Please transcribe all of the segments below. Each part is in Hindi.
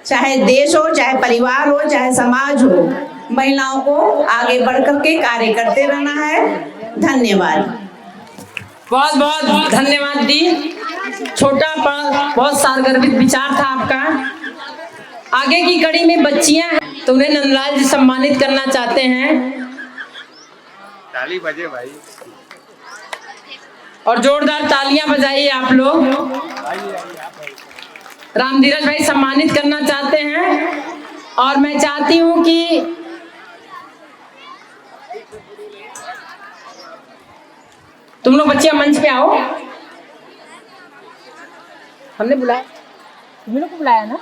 चाहे देश हो, चाहे परिवार हो, चाहे समाज हो, महिलाओं को आगे बढ़ करके कार्य करते रहना है। धन्यवाद। बहुत बहुत धन्यवाद दी। छोटा बहुत सारगर्भित विचार था आपका। आगे की कड़ी में बच्चियां हैं तो उन्हें नंदलाल जी सम्मानित करना चाहते हैं। ताली बजे भाई, और जोरदार तालियां बजाइए आप लोग। रामधीरज भाई सम्मानित करना चाहते हैं। और मैं चाहती हूं कि तुम लोग बच्चियां मंच पे आओ। हमने बुलाया, तुम लोग को बुलाया ना।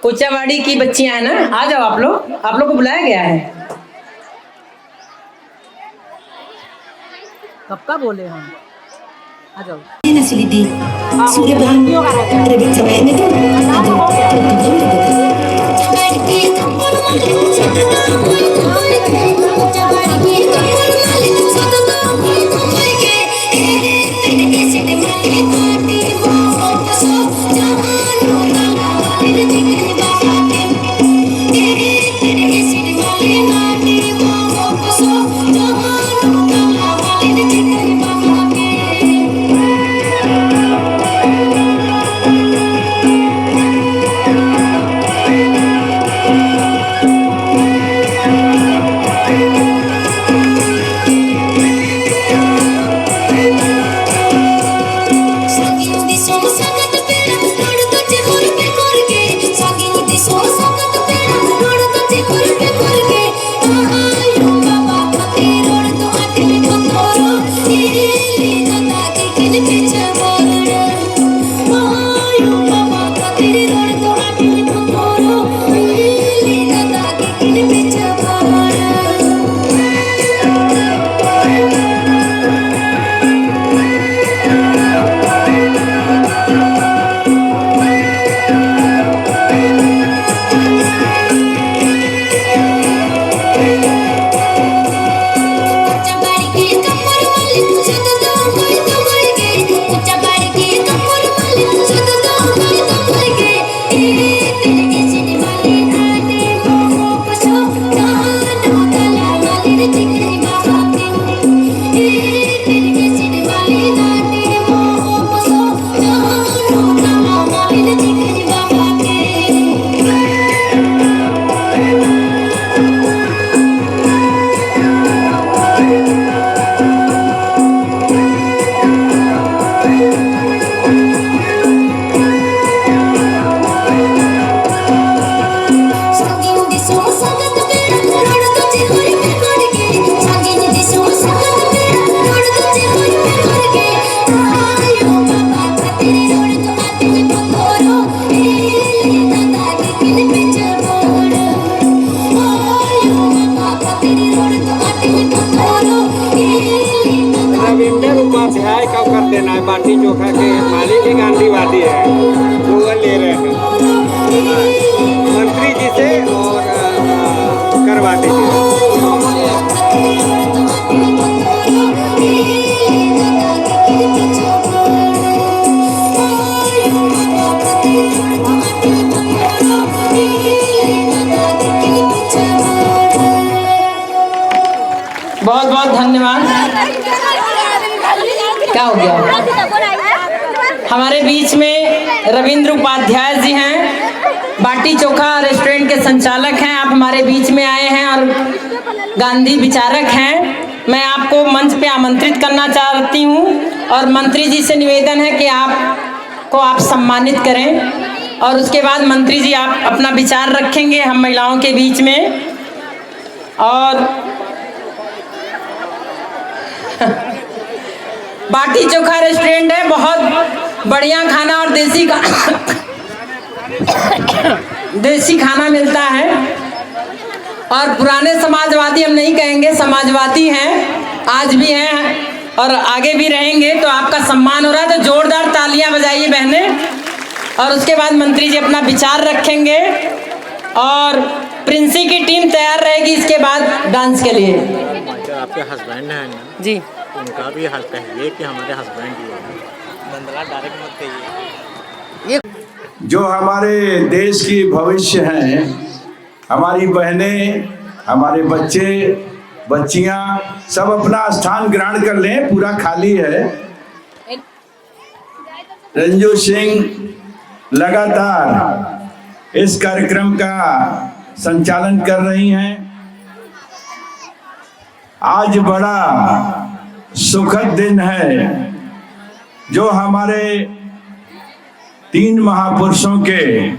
कोचावाड़ी की बच्चियां हैं ना, आ जाओ आप लोग को बुलाया गया है। कब का बोले हम, आ जाओ। बाटी चोखा के मालिक ही गांधीवादी है, वो ले रहे हैं मंत्री जी से और करवाते हैं। बहुत बहुत धन्यवाद। क्या हो गया? हमारे बीच में रविंद्र उपाध्याय जी हैं, बाटी चोखा रेस्टोरेंट के संचालक हैं। आप हमारे बीच में आए हैं और गांधी विचारक हैं। मैं आपको मंच पे आमंत्रित करना चाहती हूं और मंत्री जी से निवेदन है कि आप सम्मानित करें और उसके बाद मंत्री जी आप अपना विचार रखेंगे हम महिलाओं के बीच में। और बाटी चोखा रेस्टोरेंट है, बहुत बढ़िया खाना और देसी खाना मिलता है। और पुराने समाजवादी हम नहीं कहेंगे, समाजवादी हैं, आज भी हैं और आगे भी रहेंगे। तो आपका सम्मान हो रहा है, तो जोरदार तालियां बजाइए बहनें। और उसके बाद मंत्री जी अपना विचार रखेंगे और प्रिंसी की टीम तैयार रहेगी इसके बाद डांस के लिए। आपके हस्बैंड हैं ना जी, उनका भी हक है कि हमारे हस्बैंड ही है। नंदलाल डायरेक्ट मत कहिए। जो हमारे देश की भविष्य हैं, हमारी बहनें, हमारे बच्चे बच्चियां सब अपना स्थान ग्रहण कर लें, पूरा खाली है। रंजू सिंह लगातार इस कार्यक्रम का संचालन कर रही हैं। आज बड़ा सुखद दिन है जो हमारे 3 महापुरुषों के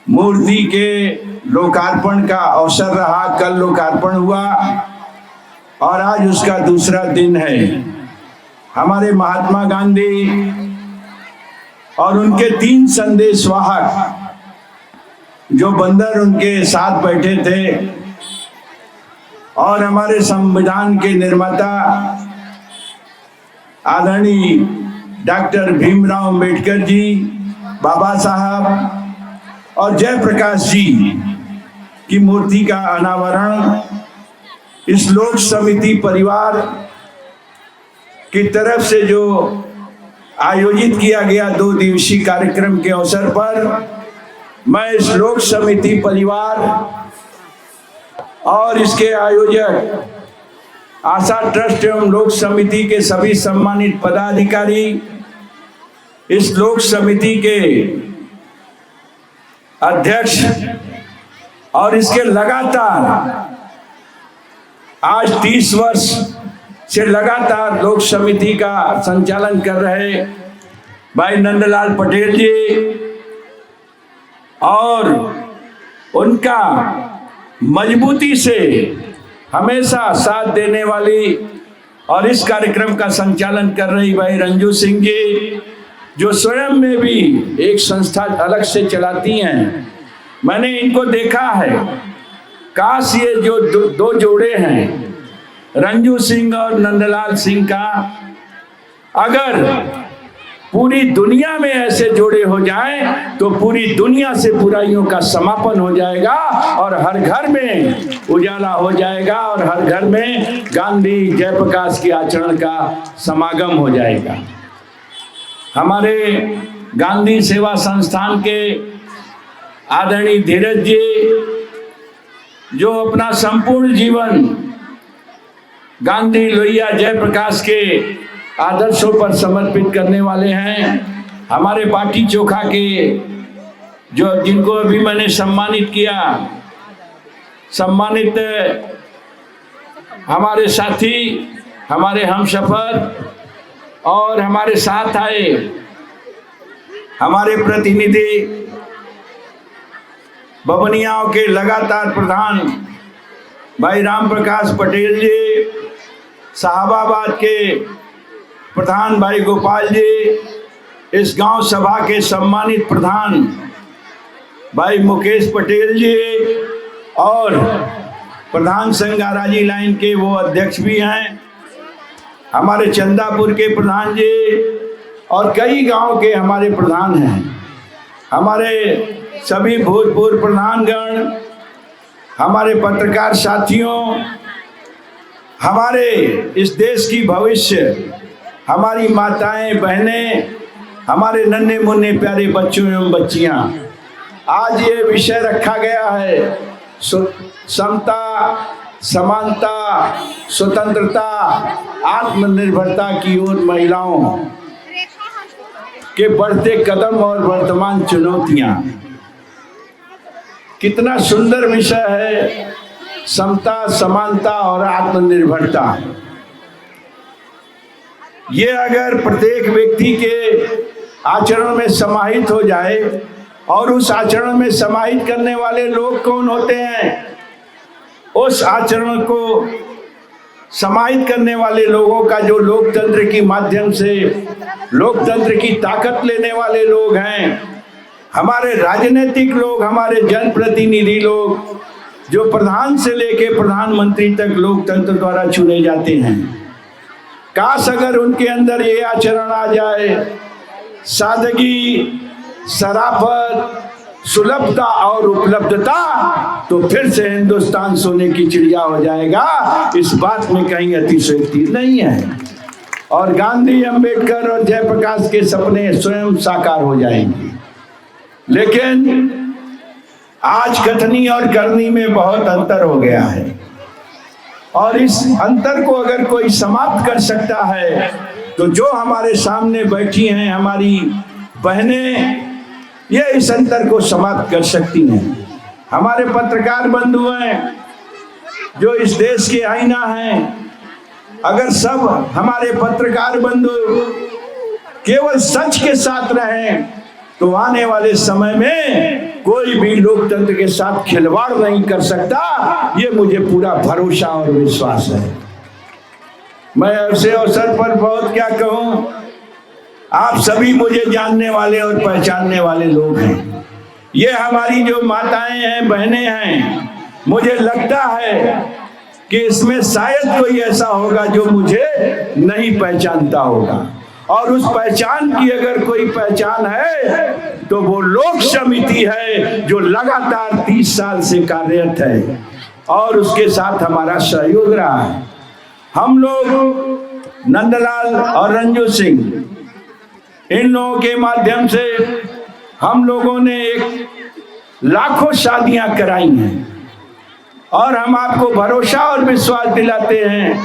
मूर्ति के लोकार्पण का अवसर रहा। कल लोकार्पण हुआ और आज उसका दूसरा दिन है। हमारे महात्मा गांधी और उनके 3 संदेशवाहक जो बंदर उनके साथ बैठे थे और हमारे संविधान के निर्माता आदरणीय डॉक्टर भीमराव अंबेडकर जी, बाबा साहब और जयप्रकाश जी की मूर्ति का अनावरण इस लोक समिति परिवार की तरफ से जो आयोजित किया गया 2 दिवसीय कार्यक्रम के अवसर पर मैं इस लोक समिति परिवार और इसके आयोजक आशा ट्रस्ट एवं लोक समिति के सभी सम्मानित पदाधिकारी, इस लोक समिति के अध्यक्ष और इसके लगातार आज 30 वर्ष से लगातार लोक समिति का संचालन कर रहे भाई नंदलाल पटेल जी और उनका मजबूती से हमेशा साथ देने वाली और इस कार्यक्रम का संचालन कर रही भाई रंजू सिंह जी, जो स्वयं में भी एक संस्था अलग से चलाती हैं। मैंने इनको देखा है। काश ये जो 2 जोड़े हैं रंजू सिंह और नंदलाल सिंह का, अगर पूरी दुनिया में ऐसे जोड़े हो जाएं तो पूरी दुनिया से बुराइयों का समापन हो जाएगा और हर घर में उजाला हो जाएगा और हर घर में गांधी जयप्रकाश के आचरण का समागम हो जाएगा। हमारे गांधी सेवा संस्थान के आदरणीय धीरज जी जो अपना संपूर्ण जीवन गांधी लोहिया जयप्रकाश के आदर्शों पर समर्पित करने वाले हैं। हमारे बाटी चोखा के जो जिनको अभी मैंने सम्मानित किया, सम्मानित हमारे साथी, हमारे हमसफर और हमारे साथ आए हमारे प्रतिनिधि बबनियाओं के लगातार प्रधान भाई राम प्रकाश पटेल जी, साहबाबाद के प्रधान भाई गोपाल जी, इस गांव सभा के सम्मानित प्रधान भाई मुकेश पटेल जी और प्रधान संगाराजी लाइन के वो अध्यक्ष भी हैं, हमारे चंदापुर के प्रधान जी और कई गांव के हमारे प्रधान हैं, हमारे सभी भूतपूर्व प्रधानगण, हमारे पत्रकार साथियों, हमारे इस देश की भविष्य, हमारी माताएं बहनें, हमारे नन्हे मुन्ने प्यारे बच्चों एवं बच्चियां, आज ये विषय रखा गया है समता, समानता, स्वतंत्रता, आत्मनिर्भरता की ओर महिलाओं के बढ़ते कदम और वर्तमान चुनौतियां। कितना सुंदर विषय है समता, समानता और आत्मनिर्भरता। ये अगर प्रत्येक व्यक्ति के आचरण में समाहित हो जाए, और उस आचरण में समाहित करने वाले लोग कौन होते हैं? उस आचरण को समाहित करने वाले लोगों का जो लोकतंत्र के माध्यम से लोकतंत्र की ताकत लेने वाले लोग हैं, हमारे राजनीतिक लोग, हमारे जनप्रतिनिधि लोग, जो प्रधान से लेके प्रधानमंत्री तक लोकतंत्र द्वारा चुने जाते हैं। काश अगर उनके अंदर ये आचरण आ जाए, सादगी, शराफत, सुलभता और उपलब्धता, तो फिर से हिंदुस्तान सोने की चिड़िया हो जाएगा। इस बात में कहीं अतिशयोक्ति नहीं है और गांधी, अंबेडकर और जयप्रकाश के सपने स्वयं साकार हो जाएंगे। लेकिन आज कथनी और करनी में बहुत अंतर हो गया है, और इस अंतर को अगर कोई समाप्त कर सकता है तो जो हमारे सामने बैठी हैं हमारी बहनें, ये इस अंतर को समाप्त कर सकती हैं। हमारे पत्रकार बंधु हैं जो इस देश के आईना हैं, अगर सब हमारे पत्रकार बंधु केवल सच के साथ रहें तो आने वाले समय में कोई भी लोकतंत्र के साथ खिलवाड़ नहीं कर सकता, ये मुझे पूरा भरोसा और विश्वास है। मैं ऐसे अवसर पर बहुत क्या कहूं, आप सभी मुझे जानने वाले और पहचानने वाले लोग हैं। ये हमारी जो माताएं हैं, बहनें हैं, मुझे लगता है कि इसमें शायद कोई ऐसा होगा जो मुझे नहीं पहचानता होगा, और उस पहचान की अगर कोई पहचान है तो वो लोक समिति है जो लगातार 30 साल से कार्यरत है और उसके साथ हमारा सहयोग रहा है। हम लोग नंदलाल और रंजू सिंह, इन लोगों के माध्यम से हम लोगों ने लाखों शादियां कराई हैं, और हम आपको भरोसा और विश्वास दिलाते हैं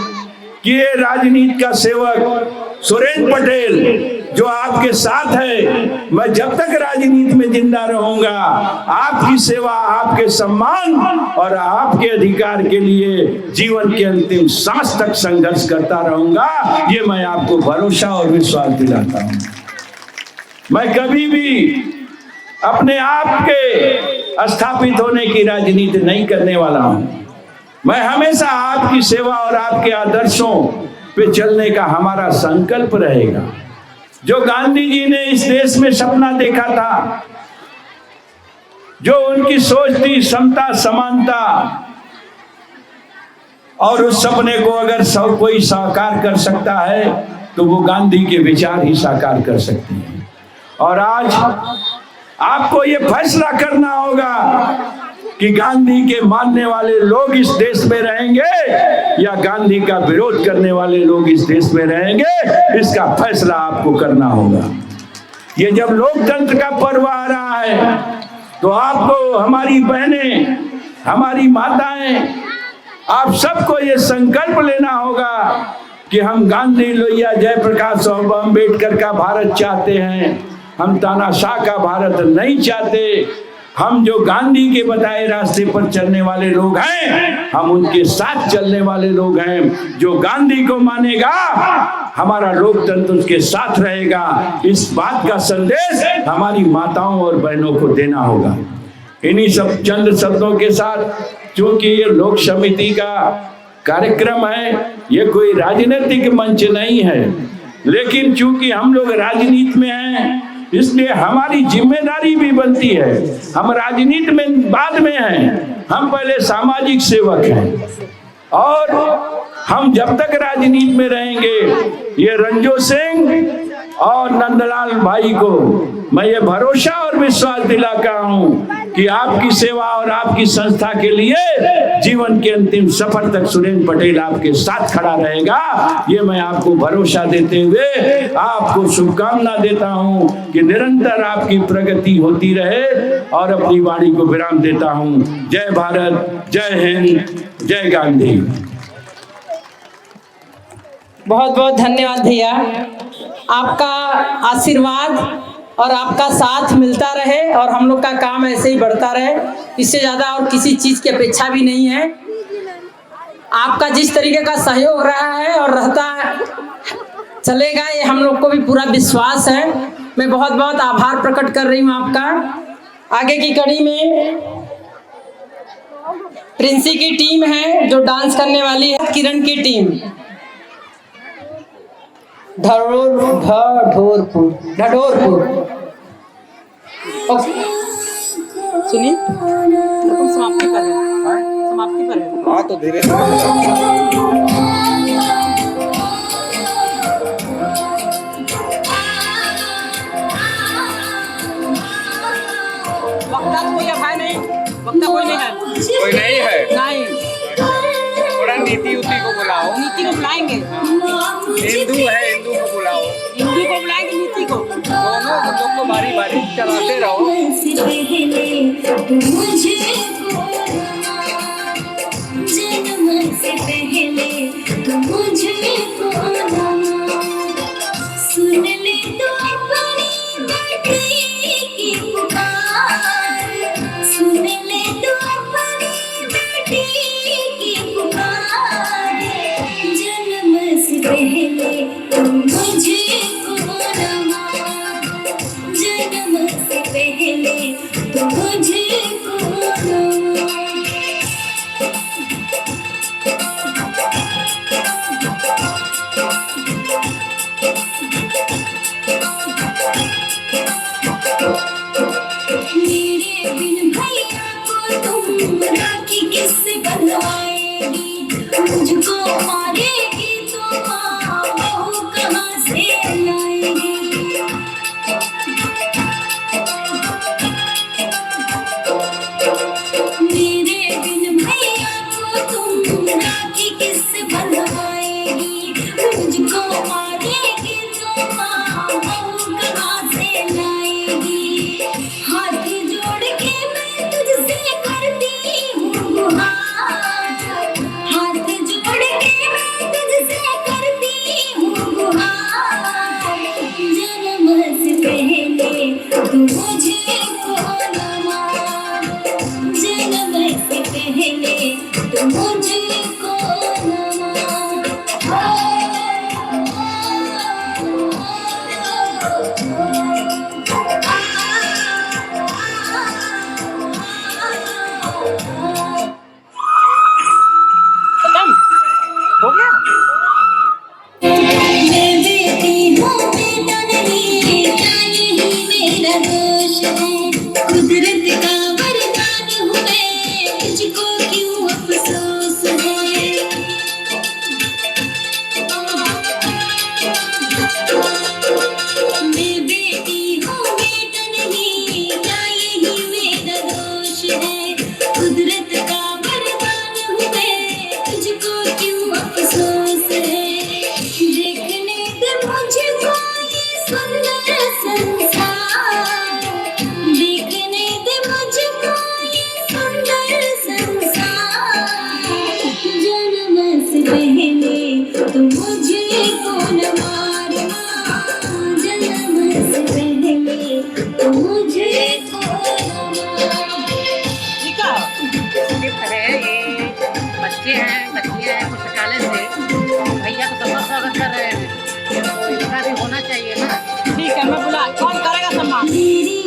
कि ये राजनीति का सेवक सुरेंद्र पटेल जो आपके साथ है, मैं जब तक राजनीति में जिंदा रहूंगा आपकी सेवा, आपके सम्मान और आपके अधिकार के लिए जीवन के अंतिम सांस तक संघर्ष करता रहूंगा। ये मैं आपको भरोसा और विश्वास दिलाता हूं। मैं कभी भी अपने आप के स्थापित होने की राजनीति नहीं करने वाला हूं। मैं हमेशा आपकी सेवा और आपके आदर्शों पे चलने का हमारा संकल्प रहेगा। जो गांधी जी ने इस देश में सपना देखा था, जो उनकी सोच थी समता, समानता, और उस सपने को अगर सब कोई साकार कर सकता है तो वो गांधी के विचार ही साकार कर सकते हैं। और आज आपको ये फैसला करना होगा कि गांधी के मानने वाले लोग इस देश में रहेंगे या गांधी का विरोध करने वाले लोग इस देश में रहेंगे, इसका फैसला आपको करना होगा। ये जब लोकतंत्र का पर्व आ रहा है तो आपको, हमारी बहनें, हमारी माताएं, आप सबको ये संकल्प लेना होगा कि हम गांधी, लोहिया, जयप्रकाश और अम्बेडकर का भारत चाहते हैं। हम तानाशाह का भारत नहीं चाहते। हम जो गांधी के बताए रास्ते पर चलने वाले लोग हैं, हम उनके साथ चलने वाले लोग हैं। जो गांधी को मानेगा, हमारा लोकतंत्र उसके साथ रहेगा। इस बात का संदेश हमारी माताओं और बहनों को देना होगा। इन्हीं सब चंद शब्दों के साथ, चूंकि ये लोक समिति का कार्यक्रम है, ये कोई राजनीतिक मंच नहीं है, लेकिन चूंकि हम लोग राजनीति में हैं इसलिए हमारी जिम्मेदारी भी बनती है। हम राजनीति में बाद में हैं, हम पहले सामाजिक सेवक हैं, और हम जब तक राजनीति में रहेंगे, ये रंजू सिंह और नंदलाल भाई को मैं ये भरोसा और विश्वास दिलाता हूँ कि आपकी सेवा और आपकी संस्था के लिए जीवन के अंतिम सफर तक सुरेंद्र पटेल आपके साथ खड़ा रहेगा। ये मैं आपको भरोसा देते हुए आपको शुभकामना देता हूँ कि निरंतर आपकी प्रगति होती रहे, और अपनी वाणी को विराम देता हूँ। जय भारत, जय हिंद, जय गांधी। बहुत बहुत धन्यवाद भैया। आपका आशीर्वाद और आपका साथ मिलता रहे और हम लोग का काम ऐसे ही बढ़ता रहे। इससे ज़्यादा और किसी चीज़ की अपेक्षा भी नहीं है। आपका जिस तरीके का सहयोग रहा है और रहता चलेगा, ये हम लोग को भी पूरा विश्वास है। मैं बहुत बहुत आभार प्रकट कर रही हूँ आपका। आगे की कड़ी में प्रिंसी की टीम है जो डांस करने वाली है, किरण की टीम ढढोरपुर। सुनिए, समाप्ति पर है, समाप्ति पर है। हाँ तो धीरे वक्ता कोई है नहीं, वक्ता कोई नहीं है, कोई नहीं है, नहीं। थोड़ा नीति उति को बुलाओ। नीति को बुलाएंगे। हिंदू है, हिंदू को बुलाओ। हिंदू को बुलाएंगे, नीति को। दोनों लोग को बारी बारी चलाते रहो। जन्म से पहले तो मुझे सुन ले तो अपनी बेटी की पुकार, सुन ले तो अपनी बेटी की पुकार। जन्म से पहले तो मुझे जन्म से पहले तो मुझे मेरे बिन भैया को तुम राखी किससे बनवाएगी, मुझको मारेगी तो माँ बहू कहाँ से लाएगी। मेरे बिन भैया को तुम राखी किससे बनवाएगी, मुझको मारेगी तो माँ बहू कहाँ से लाएगी। हाथ जोड़ के मैं तुझसे करती हूँ गुहार, हाथ जोड़ के मैं तुझसे करती हूँ गुहार। जन्म से पहले तू मुझे जन्म से पहले तो मुझे हो गया? मैं बेटी हूँ बेटा नहीं, क्या यही मेरा दोष है, कुदरत का वरदान हूँ मैं, मुझको क्यों अफसोस है। मैं बेटी हूँ बेटा नहीं, क्या यही मेरा दोष है, कुदरत का वरदान हूँ मैं, तुझको क्यों अफसोस है। देखने दे मुझको ये सुंदर संसार, देखने दे मुझको ये सुंदर संसार। जन्म से पहले तो मुझे कौन मारना, जन्म से पहले तो मुझे कौन ठीक है, ये बच्चे हैं, बच्चियाँ हैं, पुस्तकालय से भैया को सबका स्वागत कर रहे हैं, तो इसका भी होना चाहिए ना। ठीक है, मैं बुला, कौन करेगा सम्मान?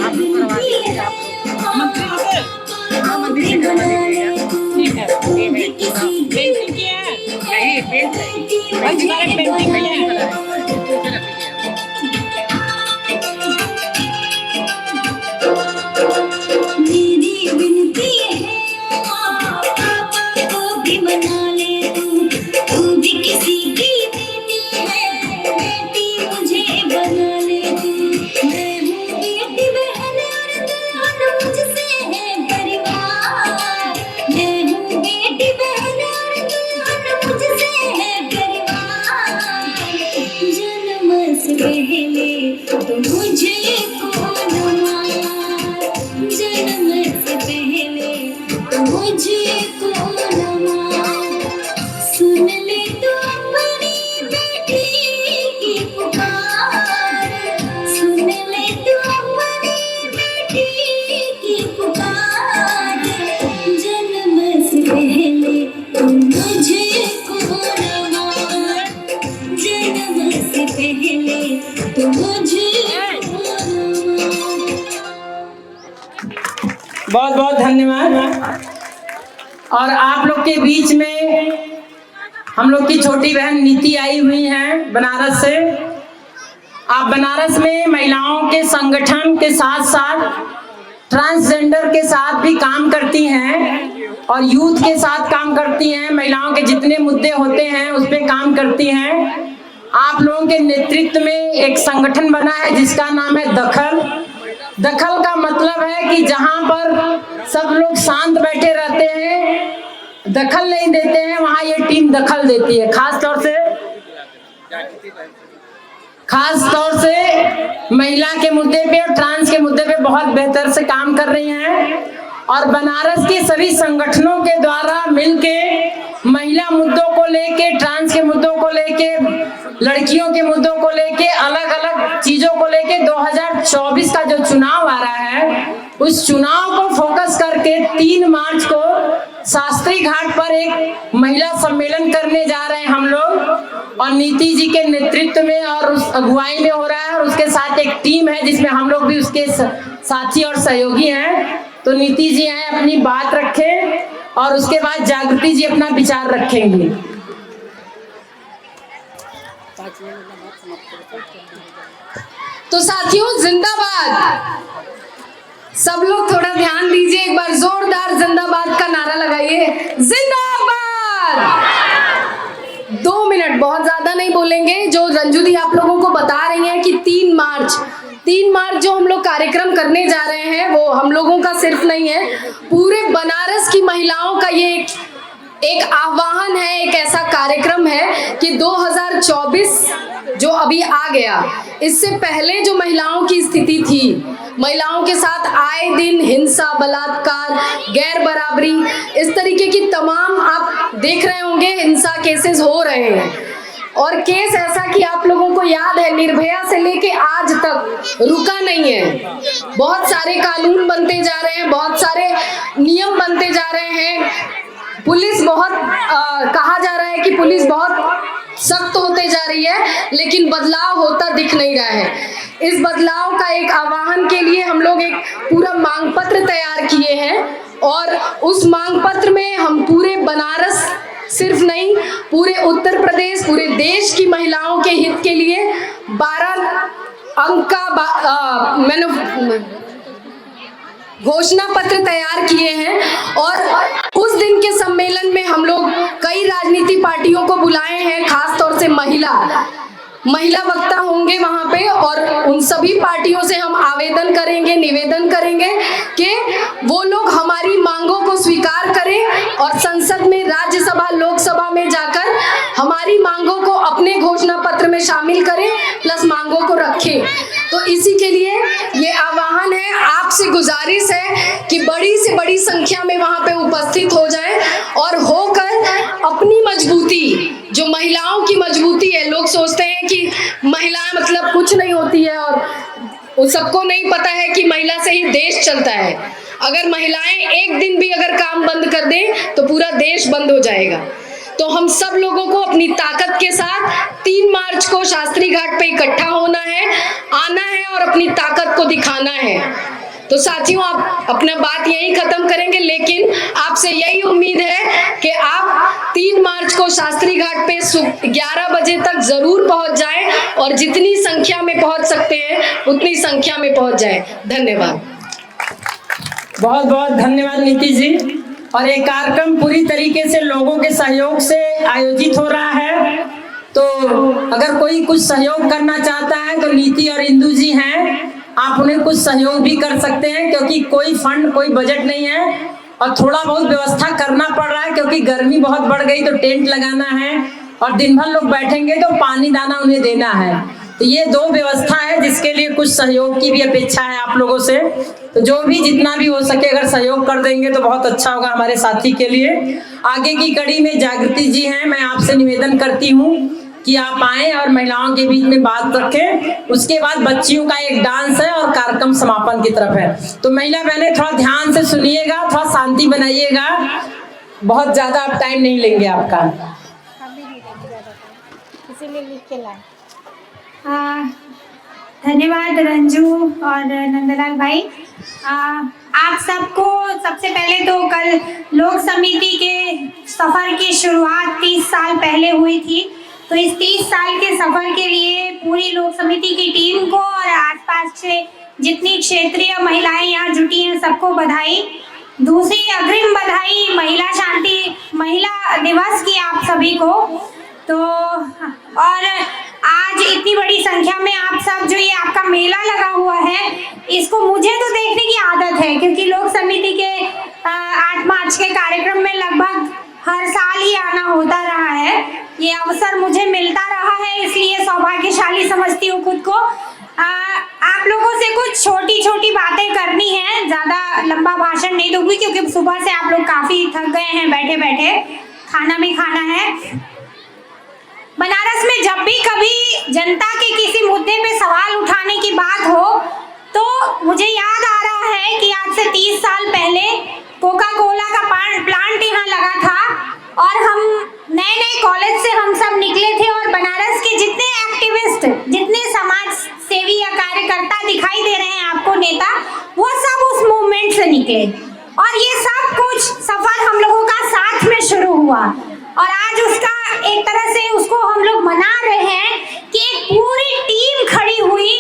आप लोग करवा दीजिए, आप लोग मंत्री से। हाँ, मंत्री से करवा दीजिएगा। ठीक है, पेंटिंग किए हैं? नहीं, पेंट नहीं, भाई सारे पेंटिंग किए हैं। मेरी विनती है पापा को भी मना ले तू भी किसी की बेटी है, बेटी मुझे बना ले तू। मैं हूँ बेटी बहन और दुल्हन मुझसे है परिवार, मैं हूँ बेटी बहन और दुल्हन मुझसे है परिवार। जन्म से पहले तो मुझे कौन मार, जन्म से पहले तो मुझे कौन मार। सुन ले तो अपनी बेटी की पुकार, सुन ले तो अपनी बेटी की पुकार। जन्म से पहले तो मुझे कौन मार, जन्म से पहले तो मुझे बहुत बहुत धन्यवाद। और आप लोग के बीच में हम लोग की छोटी बहन नीति आई हुई हैं बनारस से। आप बनारस में महिलाओं के संगठन के साथ साथ ट्रांसजेंडर के साथ भी काम करती हैं और यूथ के साथ काम करती हैं, महिलाओं के जितने मुद्दे होते हैं उस पर काम करती हैं। आप लोगों के नेतृत्व में एक संगठन बना है जिसका नाम है दखल। दखल का मतलब है कि जहां पर सब लोग शांत बैठे रहते हैं, दखल नहीं देते हैं, वहां ये टीम दखल देती है। खास तौर से महिला के मुद्दे पे और ट्रांस के मुद्दे पे बहुत बेहतर से काम कर रही हैं और बनारस के सभी संगठनों के द्वारा मिलके महिला मुद्दों को लेके, ट्रांस के मुद्दों को लेके, लड़कियों के मुद्दों को लेके, अलग अलग चीजों को लेके 2024 का जो चुनाव आ रहा है उस चुनाव को फोकस करके 3 मार्च को शास्त्री घाट पर एक महिला सम्मेलन करने जा रहे हैं हम लोग और नीति जी के नेतृत्व में और उस अगुवाई में हो रहा है और उसके साथ एक टीम है जिसमें हम लोग भी उसके साथी और सहयोगी हैं। तो नीति जी आए अपनी बात रखें और उसके बाद जागृति जी अपना विचार रखेंगे। तो साथियों जिंदाबाद, सब लोग थोड़ा ध्यान दीजिए, एक बार जोरदार जिंदाबाद का नारा लगाइए, जिंदाबाद। 2 मिनट, बहुत ज्यादा नहीं बोलेंगे। जो रंजू दी आप लोगों को बता रही हैं कि 3 मार्च जो हम लोग कार्यक्रम करने जा रहे हैं वो हम लोगों का सिर्फ नहीं है, पूरे बनारस की महिलाओं का ये एक आह्वान है, एक ऐसा कार्यक्रम है कि 2024 जो अभी आ गया, इससे पहले जो महिलाओं की स्थिति थी, महिलाओं के साथ आए दिन हिंसा, बलात्कार, गैर बराबरी, इस तरीके की तमाम आप देख रहे होंगे हिंसा केसेस हो रहे हैं। और केस ऐसा कि आप लोगों को याद है निर्भया से लेके आज तक रुका नहीं है। बहुत सारे कानून बनते जा रहे हैं, बहुत सारे नियम बनते जा रहे हैं, पुलिस बहुत कहा जा रहा है कि पुलिस बहुत सख्त होते जा रही है, लेकिन बदलाव होता दिख नहीं रहा है। इस बदलाव का एक आह्वान के लिए हम लोग एक पूरा मांग पत्र तैयार किए हैं और उस मांग पत्र में हम पूरे बनारस सिर्फ नहीं, पूरे उत्तर प्रदेश, पूरे देश की महिलाओं के हित के लिए 12 अंक का मैंने घोषणा पत्र तैयार किए हैं। और उस दिन के सम्मेलन में हम लोग कई राजनीतिक पार्टियों को बुलाए हैं, खास तौर से महिला वक्ता होंगे वहां पे, और उन सभी पार्टियों से हम आवेदन करेंगे, निवेदन करेंगे कि वो लोग हमारी मांगों को स्वीकार करें और संसद में, राज्यसभा, लोकसभा में जाकर हमारी मांगों को अपने घोषणा पत्र में शामिल करें, प्लस मांगों को रखें। तो इसी के लिए ये आह्वान है, आपसे गुजारिश है कि बड़ी से बड़ी संख्या में वहां पे उपस्थित हो जाएं और होकर अपनी मजबूती, जो महिलाओं की मजबूती है, लोग सोचते हैं कि महिलाएं मतलब कुछ नहीं होती है और सबको नहीं पता है कि महिला से ही देश चलता है। अगर महिलाएं एक दिन भी अगर काम बंद कर दें तो पूरा देश बंद हो जाएगा। तो हम सब लोगों को अपनी ताकत के साथ 3 मार्च को शास्त्री घाट पे इकट्ठा होना है, आना है और अपनी ताकत को दिखाना है। तो साथियों, आप अपना बात यही खत्म करेंगे, लेकिन आपसे यही उम्मीद है कि आप 3 मार्च को शास्त्री घाट पे 11 बजे तक जरूर पहुंच जाएं और जितनी संख्या में पहुंच सकते हैं उतनी संख्या में पहुंच जाएं। धन्यवाद। बहुत बहुत धन्यवाद नीति जी। और ये कार्यक्रम पूरी तरीके से लोगों के सहयोग से आयोजित हो रहा है, तो अगर कोई कुछ सहयोग करना चाहता है तो नीति और इंदु जी हैं, आप उन्हें कुछ सहयोग भी कर सकते हैं, क्योंकि कोई फंड, कोई बजट नहीं है और थोड़ा बहुत व्यवस्था करना पड़ रहा है क्योंकि गर्मी बहुत बढ़ गई, तो टेंट लगाना है और दिन भर लोग बैठेंगे तो पानी दाना उन्हें देना है। तो ये 2 व्यवस्था है जिसके लिए कुछ सहयोग की भी अपेक्षा है आप लोगों से। तो जो भी जितना भी हो सके अगर सहयोग कर देंगे तो बहुत अच्छा होगा हमारे साथी के लिए। आगे की कड़ी में जागृति जी हैं, मैं आपसे निवेदन करती हूँ कि आप आए और महिलाओं के बीच में बात रखें। उसके बाद बच्चियों का एक डांस है और कार्यक्रम समापन की तरफ है। तो महिला बहनें थोड़ा ध्यान से सुनिएगा, थोड़ा शांति बनाइएगा, बहुत ज्यादा आप टाइम नहीं लेंगे आपका। धन्यवाद रंजू और नंदलाल भाई। आप सबको सबसे पहले तो कल लोक समिति के सफर की शुरुआत 30 साल पहले हुई थी, तो इस 30 साल के सफर के लिए पूरी लोक समिति की टीम को और आसपास से जितनी क्षेत्रीय महिलाएं यहाँ जुटी हैं सबको बधाई। दूसरी अग्रिम बधाई महिला दिवस की आप सभी को। तो और आज इतनी बड़ी संख्या में आप सब, जो ये आपका मेला लगा हुआ है, इसको मुझे तो देखने की आदत है क्योंकि लोक समिति के 8 मार्च के कार्यक्रम में लगभग हर साल ही आना होता रहा है। ये अवसर मुझे मिलता रहा है, इसलिए सौभाग्यशाली समझती हूँ खुद को। आप लोगों से कुछ छोटी छोटी बातें करनी है, ज्यादा लंबा भाषण नहीं दूंगी क्योंकि सुबह से आप लोग काफी थक गए हैं बैठे बैठे, खाना भी खाना है। बनारस में जब भी कभी जनता के किसी मुद्दे पे सवाल उठाने की बात हो तो मुझे याद आ रहा है कि आज से 30 साल पहले कोका कोला का प्लांट यहाँ लगा था और हम नए नए कॉलेज से हम सब निकले थे और बनारस के जितने एक्टिविस्ट, जितने समाज सेवी या कार्यकर्ता दिखाई दे रहे हैं आपको, नेता, वो सब उस मूवमेंट से निकले और ये सब कुछ सफर हम लोगों का साथ में शुरू हुआ और आज उसका एक तरह से उसको हम लोग मना रहे हैं कि एक पूरी टीम खड़ी हुई,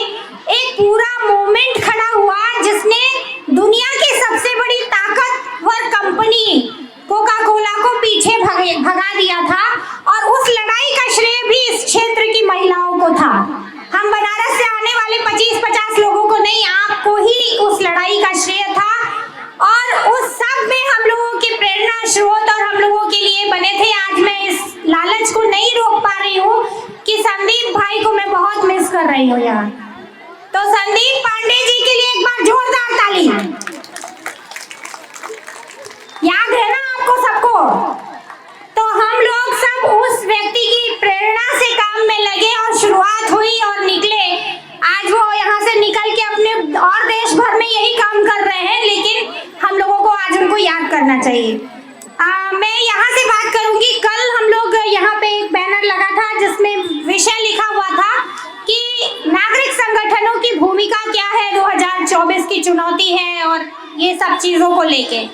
एक पूरा मूवमेंट खड़ा हुआ जिसने दुनिया की सबसे बड़ी ताकतवर कंपनी कोका कोला को पीछे भगा दिया था और उस लड़ाई का श्रेय भी इस क्षेत्र की महिलाओं को था। हम बनारस से आने वाले 25-50 लोगों को नहीं, आपको ही उस लड़ाई का श्रेय था और उस सब में हम लोगों के प्रेरणा स्रोत और हम लोगों के लिए बने थे। आज मैं इस लालच को नहीं रोक पा रही हूँ कि संदीप भाई को मैं बहुत मिस कर रही हूँ यहाँ, तो संदीप पांडे जी के लिए एक बार जोरदार ताली। याद है ना आपको सबको? तो हम लोग सब उस व्यक्ति की प्रेरणा से काम में लगे और शुरुआत हुई और निकले। आज वो यहाँ से निकल के अपने और देश भर में यही काम कर रहे हैं, लेकिन हम लोगों को आज उनको याद करना चाहिए। मैं यहाँ से बात करूंगी। कल हम लोग यहाँ पे एक बैनर लगा था जिसमें विषय लिखा हुआ था कि नागरिक संगठनों की भूमिका क्या है, 2024 की चुनौती है और ये सब चीजों को लेके।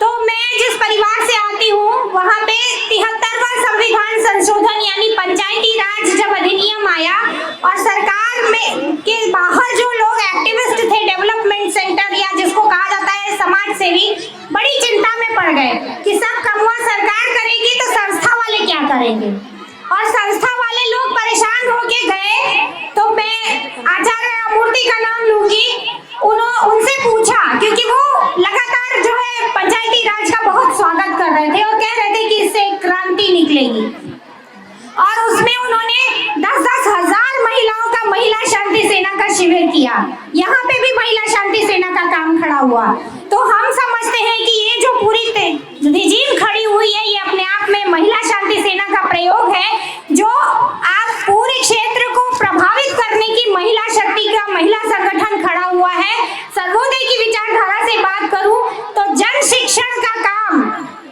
तो मैं जिस परिवार से आती हूँ वहाँ पे 73वां संविधान संशोधन यानी पंचायती राज जब अधिनियम आया और सरकार में के बाहर जो लोग एक्टिविस्ट थे, डेवलपमेंट सेंटर या जिसको कहा जाता है समाज सेवी, बड़ी चिंता में पड़ गए कि सब कमुआ सरकार करेगी तो संस्था वाले क्या करेंगे, और संस्था वाले लोग परेशान होके गए। तो मैं आचार्य मूर्ति का नाम लूंगी, उनसे पूछा क्योंकि वो लगातार जो है पंचायती राज का बहुत स्वागत कर रहे थे और कह रहे थे कि इससे क्रांति निकलेगी, और उसमें उन्होंने 10-10 हजार महिलाओं का महिला शांति सेना का शिविर किया। यहाँ पे भी महिला शांति सेना का काम खड़ा हुआ। तो हम समझते हैं कि ये जो पूरी रिजीम खड़ी हुई है ये अपने आप में महिला शांति सेना का प्रयोग है, जो आप पूरे क्षेत्र को प्रभावित करने की महिला शक्ति का महिला संगठन खड़ा हुआ है। सर्वोदय की विचारधारा से बात करूं तो जन शिक्षण का काम,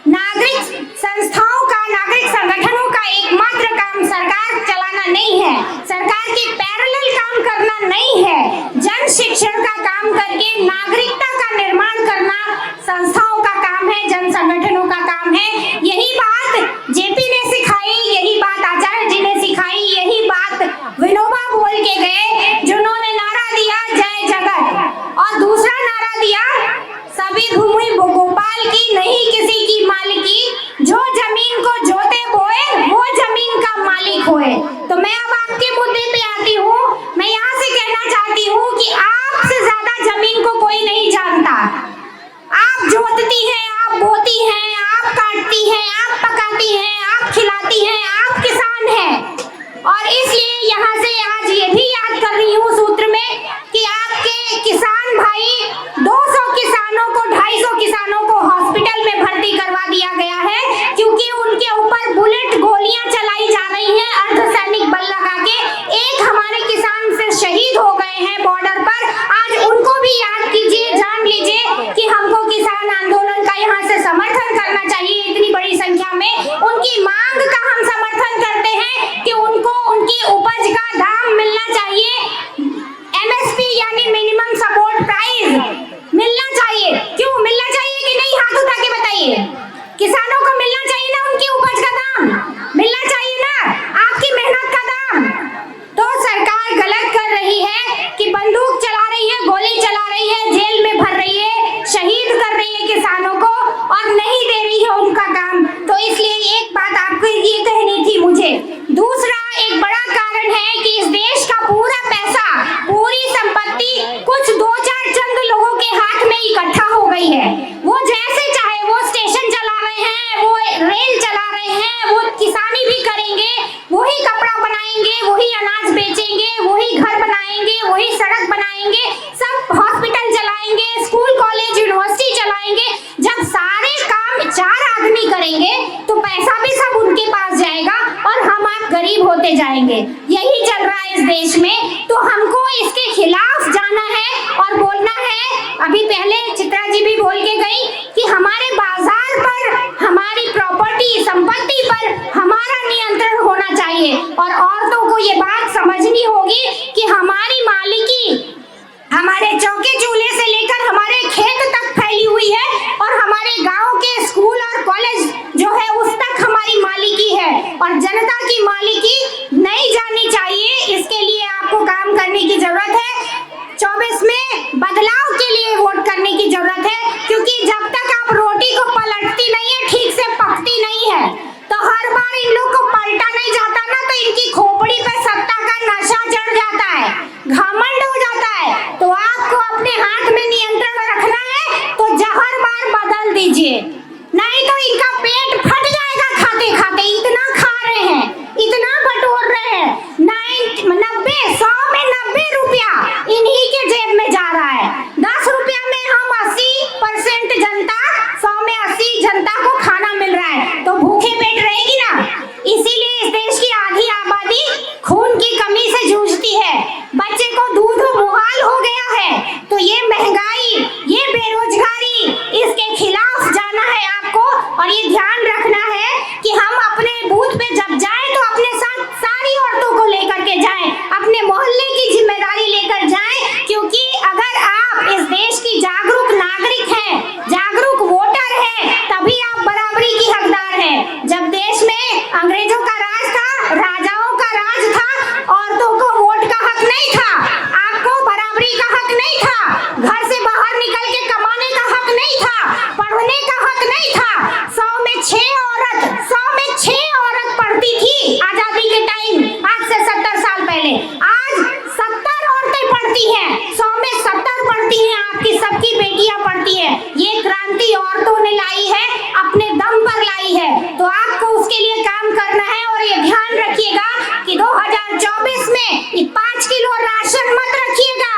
नागरिक संस्थाओं का, नागरिक संगठनों का एकमात्र काम सरकार चलाना नहीं है, सरकार के पैरेलल काम करना नहीं है। जन शिक्षण का काम करके नागरिकता का निर्माण करना संस्थाओं का काम है, जन संगठनों का काम है। यही बात जेपी ने सिखाई, यही बात आचार्य जी ने सिखाई, यही बात विनोबा बोल के गए, जिन्होंने नारा दिया जय जगत और दूसरा नारा दिया सभी भूमि गोपाल की, नहीं किसी की मालिकी, जो जमीन को जोते बोए वो जमीन का मालिक होए। तो मैं अब आपके मुद्दे पे आती हूँ। मैं यहाँ से कहना चाहती हूँ कि आपसे ज्यादा जमीन को कोई नहीं जानता। आप जोतती हैं, आप बोती हैं, आप काटती हैं, आप पकाती हैं, आप खिलाती हैं, आप किसान हैं। और इसलिए यहाँ से आज ये भी याद कर रही हूँ सूत्र में कि आपके किसान भाई 200 किसानों को, 250 किसानों को हॉस्पिटल में भर्ती करवा दिया गया है क्योंकि उनके ऊपर बुलेट गोलियां चलाई जा रही हैं अर्धसैनिक बल लगा के। एक हमारे किसान से शहीद हो गए हैं बॉर्डर पर। आज उनको भी याद कीजिए, जान लीजिए कि हमको किसान आंदोलन का यहाँ से समर्थन करना चाहिए। इतनी बड़ी संख्या में उनकी मांग का हम समर्थन करते हैं कि उनको उनकी उपज का दाम मिलना चाहिए, MSP यानी मिनिमम सपोर्ट प्राइस मिलना चाहिए। क्यों मिलना चाहिए कि नहीं, हाथ उठा के बताइए। किसानों को मिलना चाहिए ना, उनकी उपज का दाम मिलना चाहिए ना, आपकी मेहनत का दाम। तो सरकार गलत कर रही है कि बंदूक चला रही है, गोली चला रही है, जेल में भर रही है, शहीद कर रही है किसानों को और नहीं दे रही है उनका काम। तो इसलिए एक बात आपको ये कहनी थी मुझे। दूसरा एक बड़ा कारण है कि इस देश का पूरा पैसा, पूरी संपत्ति कुछ 2-4 चंद लोगों के हाथ में इकट्ठा हो गई है। वो जैसे चाहे वो स्टेशन चला रहे हैं, वो रेल जी भी बोल के गई कि हमारे बाजार पर, हमारी प्रॉपर्टी संपत्ति पर हमारा नियंत्रण होना चाहिए और औरतों को ये बात समझनी होगी कि हमारी मालिकी हमारे चौके चूल्हे से लेकर हमारे खेत तक फैली हुई है और हमारे गांव के स्कूल और कॉलेज जो है उस तक हमारी मालिकी है और जनता की मालिकी नहीं जानी चाहिए। इसके लिए आपको काम करने की जरूरत है। 24 में बदलाव के लिए वोट करने की जरूरत है, क्योंकि जब तक आप रोटी को पलटती नहीं है, ठीक से पकती नहीं है, तो हर बार इन लोग को पलटा नहीं जाता ना, तो इनकी खोपड़ी पे सत्ता का नशा चढ़ जाता है, घमंड हो जाता है। तो आपको अपने हाथ में नियंत्रण रखना है तो जहर बार बदल दीजिए, नहीं तो इनका पेट फट जाएगा खाते खाते। इतना खा रहे हैं, इतना बटोर रहे हैं, 100 में 90 रुपया इन्हीं के जेब में जा रहा है। 10 रुपया में हम 80% जनता, 100 में 80 जनता को खाना मिल रहा है, तो भूखे पेट रहेगी ना। इसीलिए इस देश की आधी आबादी खून की कमी से जूझती है, बच्चे को दूध मुहाल हो गया है। तो ये महंगाई, ये बेरोजगारी, इसके खिलाफ जाना है आपको और ये ध्यान रखना है कि हम अपने बूथ पे जब जाएं तो अपने साथ सारी औरतों को लेकर के जाएं, अपने मोहल्ले की जिम्मेदारी लेकर जाएं, क्योंकि अगर आप इस देश की जागरूक नागरिक हैं, जागरूक वोटर हैं, तभी आप बराबरी की हकदार हैं। जब देश में अंग्रेजों का राज था, राजाओं का राज था, औरतों को वोट का हक नहीं था, आपको बराबरी का हक नहीं था, घर से बाहर निकल के कमाने का हक नहीं था, पढ़ने का हक नहीं था। 100 में 6 औरत पढ़ती थी आजादी के टाइम, आज से 70 साल पहले। आज 70 औरतें पढ़ती हैं, 100 में 70 पढ़ती हैं, आपकी सबकी बेटियां पढ़ती हैं। ये क्रांति औरतों ने लाई है, अपने दम पर लाई है, तो आपको उसके लिए काम करना है। और ये ध्यान रखिएगा कि 2024 में 5 किलो राशन मत रखिएगा,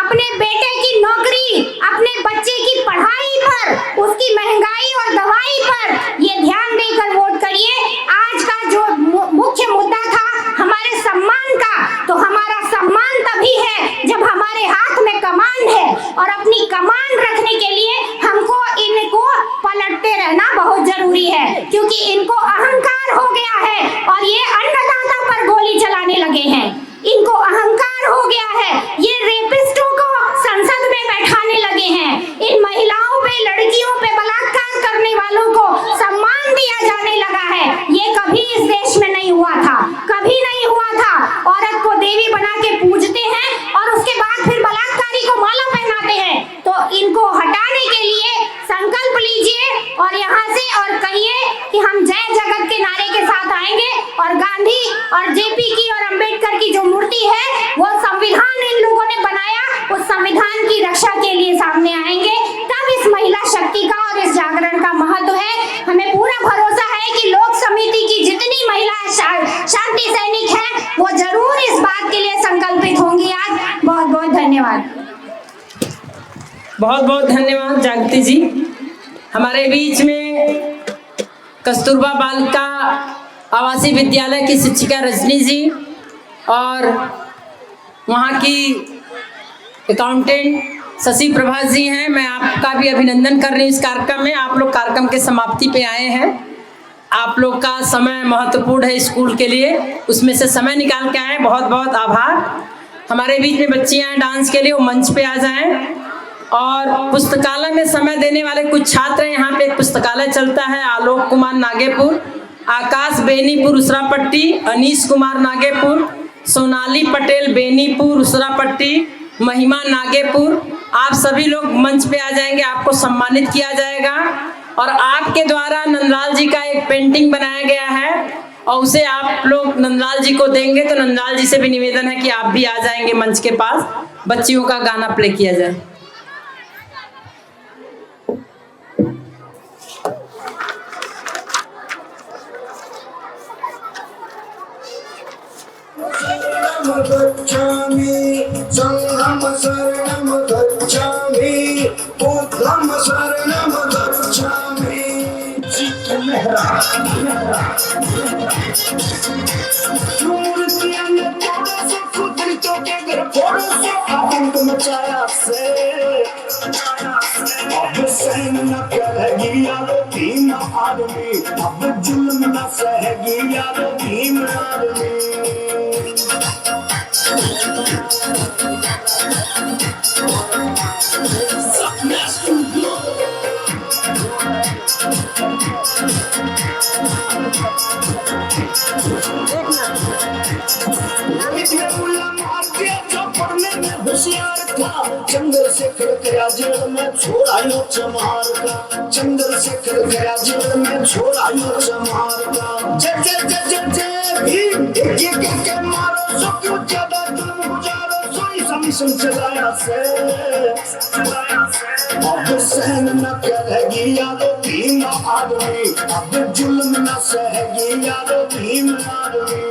अपने बेटे की नौकरी, अपने बच्चे की पढ़ाई पर, उसकी महंगाई और दवाई पर ये ध्यान देकर वोट करिए। आज का जो मुख्य मुद्दा था हमारे सम्मान का, तो हमारा सम्मान तभी है जब हमारे हाथ में कमान है, और अपनी कमान रखने के लिए हमको इनको पलटते रहना बहुत जरूरी है, क्योंकि इनको अहंकार हो गया है और ये अन्नदाता पर गोली चलाने लगे हैं। इनको अहंकार हो गया है, ये रेपिस्टों को संसद में बैठाने लगे हैं, इन महिलाओं पे, लड़कियों पे बलात्कार करने वालों को सम्मान दिया जाने लगा है। ये कभी इस देश में नहीं हुआ था, कभी नहीं हुआ था। औरत को देवी बना के पूजते हैं और उसके बाद फिर बलात्कारी को माला पहनाते हैं। तो इनको हटाने के लिए संकल्प लीजिए और यहाँ से और कहिए कि हम जय जगत के नारे के साथ आएंगे और गांधी और जेपी की और अंबेडकर की जो मूर्ति है, वो संविधान इन लोगों ने बनाया, उस संविधान की रक्षा के लिए सामने आएंगे। तब इस महिला शक्ति का और इस जागरण का महत्व है। हमें पूरा भरोसा है कि लोक समिति की जितनी महिला शांति सैनिक हैं, वो जरूर इस बात के लिए संकल्पित होंगी। आज बहुत बहुत धन्यवाद। बहुत बहुत धन्यवाद जागृति जी। हमारे बीच में कस्तूरबा बालिका आवासीय विद्यालय की शिक्षिका रजनी जी और वहाँ की अकाउंटेंट शशि प्रभा जी हैं। मैं आपका भी अभिनंदन कर रही हूँ इस कार्यक्रम में। आप लोग कार्यक्रम के समाप्ति पे आए हैं, आप लोग का समय महत्वपूर्ण है स्कूल के लिए, उसमें से समय निकाल के आए, बहुत बहुत आभार। हमारे बीच में बच्चियाँ हैं डांस के लिए, वो मंच पे आ जाएं। और पुस्तकालय में समय देने वाले कुछ छात्र हैं। यहाँ पे एक पुस्तकालय चलता है, आलोक कुमार नागेपुर, आकाश बेनीपुर उसरापट्टी, अनीश कुमार नागेपुर, सोनाली पटेल बेनीपुर उसरापट्टी, महिमा नागेपुर। आप सभी लोग मंच पे आ जाएंगे, आपको सम्मानित किया जाएगा। और आपके द्वारा नंदलाल जी का एक पेंटिंग बनाया गया है और उसे आप लोग नंदलाल जी को देंगे। तो नंदलाल जी से भी निवेदन है कि आप भी आ जाएंगे मंच के पास, बच्चियों का गाना प्ले किया जाए। संघम शरणम गच्छामि, बुद्धम शरणम गच्छामि। मूर्तियां में थोड़ा सा कुदरतों के घर थोड़ा सा आतंक मचाया से सहन न करेगी यारो भीम आर्मी, अब जुल्म न सहेगी यारो भीम आर्मी। होशियार था चंद्रशेखर गया जेल में, छोड़ा यो चमार का। चंद्रशेखर गया जेल में, छोड़ा यो चमार का। जय जय जय जय जय भीम, एक के मारो सो क्यों ज्यादा तुम गुजारो, सोई समिशन चलाया से। अब सहन न करेगी यारो भीम आर्मी, अब जुल्म न सहेगी यारो भीम आर्मी।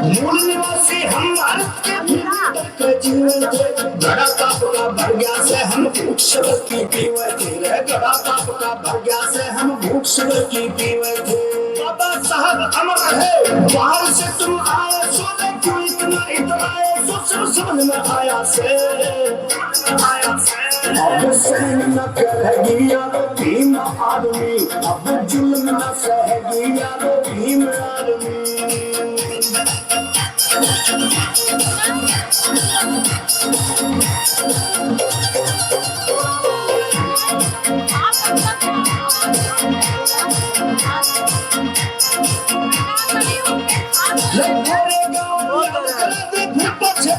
मूल निवासी हम भारत के भीतर जीवन थे, गड़ा पाप का भर गया से हम भूख शबर की पीवे थे। गड़ा पाप का भर गया से हम भूख शबर की पीवे थे। बाबा साहब अमर है, बाहर से तुम आए, सोने क्यों इतना इतराए, सोच समझ में आया से। अब सहन न करेगी यारो भीम आर्मी, अब जुल्म न सहेगी यारो भीम आर्मी।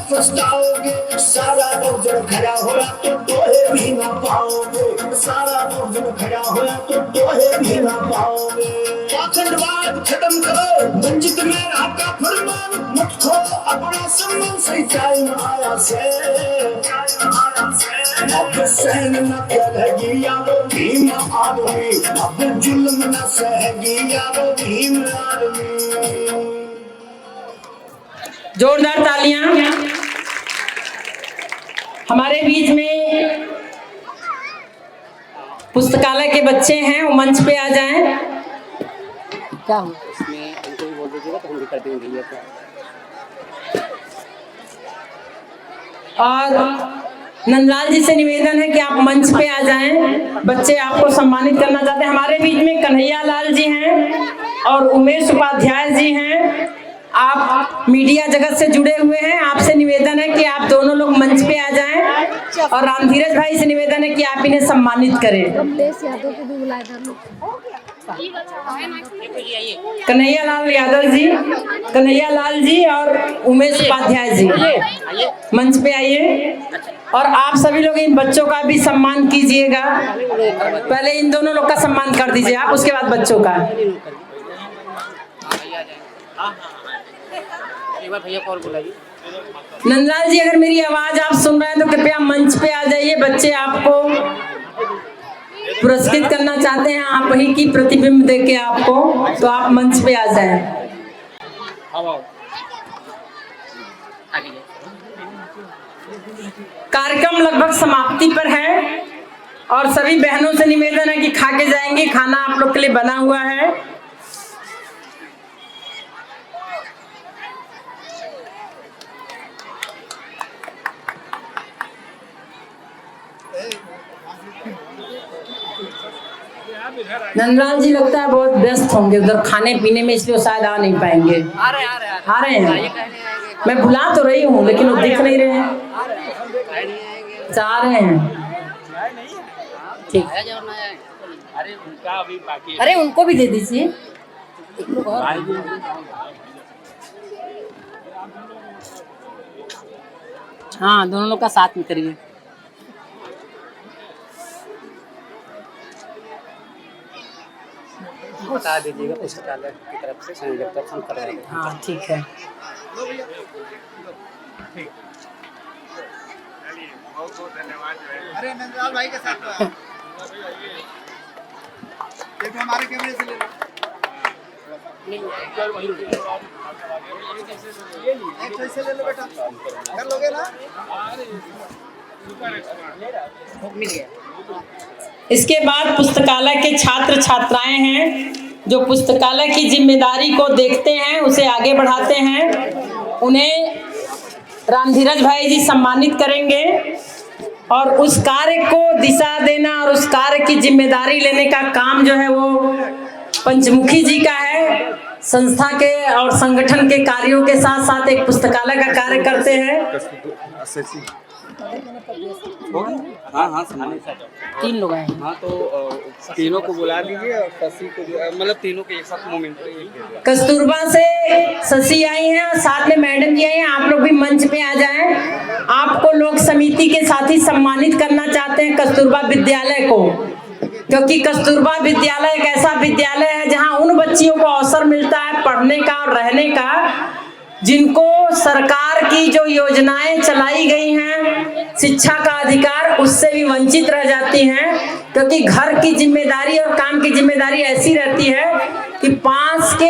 पछताओगे, सारा अर्जुन खड़ा होया तो दोहे भी ना पाओगे। सारा अर्जुन खड़ा होया तो दोहे भी ना पाओगे। पाखंडवाद खत्म करो, वंचित में आपका फरमान मत खो, अपना सम्मान सही टाइम आया से। अब सहन न करेगी यारो भीम आर्मी, अब जुल्म न सहेगी यारो भीम आर्मी। जोरदार तालियां। हमारे बीच में पुस्तकालय के बच्चे हैं, वो मंच पे आ जाएं। क्या हो इसमें उनको भी बोल दीजिएगा तो हम भी कर देंगे। और नंदलाल जी से निवेदन है कि आप मंच पे आ जाएं, बच्चे आपको सम्मानित करना चाहते हैं। हमारे बीच में कन्हैया लाल जी हैं और उमेश उपाध्याय जी हैं। आप मीडिया जगत से जुड़े हुए हैं, आपसे निवेदन है कि आप दोनों लोग मंच पे आ जाएं। और रामधीरज भाई से निवेदन है कि आप इन्हें सम्मानित करें। कन्हैया लाल जी और उमेश उपाध्याय जी मंच पे आइए। और आप सभी लोग इन बच्चों का भी सम्मान कीजिएगा। पहले इन दोनों लोग का सम्मान कर दीजिए आप, उसके बाद बच्चों का। नंदलाल जी, अगर मेरी आवाज आप सुन रहे हैं तो कृपया मंच पे आ जाइए। बच्चे आपको पुरस्कृत करना चाहते हैं, आप वही की प्रतिबिंब देके आपको, तो आप मंच पे आ जाएं। कार्यक्रम लगभग समाप्ति पर है और सभी बहनों से निवेदन है कि खा के जाएंगे। खाना आप लोग के लिए बना हुआ है। नंदलाल जी लगता है बहुत व्यस्त होंगे उधर खाने पीने में, इसलिए शायद आ नहीं पाएंगे। आ रहे हैं। मैं बुला तो रही हूँ लेकिन वो दिख नहीं रहे हैं। आ रहे हैं, ठीक। अरे उनको भी दे दीजिए। हाँ, दोनों लोग का साथ में करिए। बता दीजिएगा पुस्तकालय की तरफ से संरक्षण कर रहे हैं। हाँ, ठीक है। बहुत बहुत धन्यवाद। अरे नंदलाल भाई के साथ देखो, हमारे कैमरे से ले लो। एक ऐसे ले लो बेटा, कर लोगे ना? मिल गया। इसके बाद पुस्तकालय के छात्र छात्राएं हैं जो पुस्तकालय की जिम्मेदारी को देखते हैं, उसे आगे बढ़ाते हैं। उन्हें रामधीरज भाई जी सम्मानित करेंगे और उस कार्य को दिशा देना और उस कार्य की जिम्मेदारी लेने का काम जो है वो पंचमुखी जी का है। संस्था के और संगठन के कार्यों के साथ साथ एक पुस्तकालय का कार्य करते हैं। हाँ तीन लोग आए। हाँ, तो तीनों को बुला लीजिए और शशि को मतलब तीनों के एक साथ मोमेंट। कस्तूरबा से शशि आई हैं और साथ में मैडम जी आई हैं। आप लोग भी मंच पे आ जाएं। आपको लोक समिति के साथ ही सम्मानित करना चाहते हैं कस्तूरबा विद्यालय को, क्योंकि कस्तूरबा विद्यालय एक ऐसा विद्यालय है जहां उन बच्चियों को अवसर मिलता है पढ़ने का और रहने का, जिनको सरकार की जो योजनाएं चलाई गई हैं शिक्षा का अधिकार उससे भी वंचित रह जाती हैं, क्योंकि घर की जिम्मेदारी और काम की जिम्मेदारी ऐसी रहती है कि पास के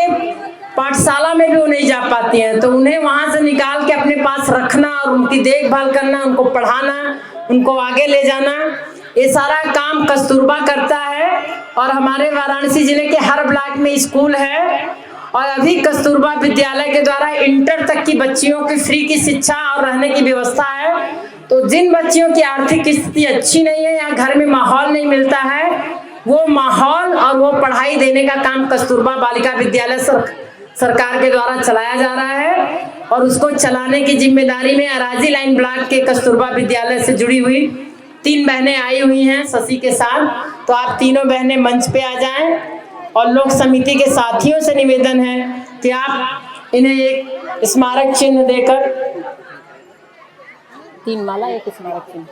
पाठशाला में भी वो नहीं जा पाती हैं। तो उन्हें वहां से निकाल के अपने पास रखना और उनकी देखभाल करना, उनको पढ़ाना, उनको आगे ले जाना, ये सारा काम कस्तूरबा करता है। और हमारे वाराणसी जिले के हर ब्लॉक में स्कूल है और अभी कस्तूरबा विद्यालय के द्वारा इंटर तक की बच्चियों की फ्री की शिक्षा और रहने की व्यवस्था है। तो जिन बच्चियों की आर्थिक स्थिति अच्छी नहीं है या घर में माहौल नहीं मिलता है, वो माहौल और वो पढ़ाई देने का काम कस्तूरबा बालिका विद्यालय सरकार के द्वारा चलाया जा रहा है। और उसको चलाने की जिम्मेदारी में अराजी लाइन ब्लॉक के कस्तूरबा विद्यालय से जुड़ी हुई 3 बहनें आई हुई हैं शशि के साथ। तो आप तीनों बहनें मंच पे आ जाएं और लोक समिति के साथियों से निवेदन है कि आप इन्हें एक स्मारक चिन्ह देकर 3 माला एक स्मारक चिन्ह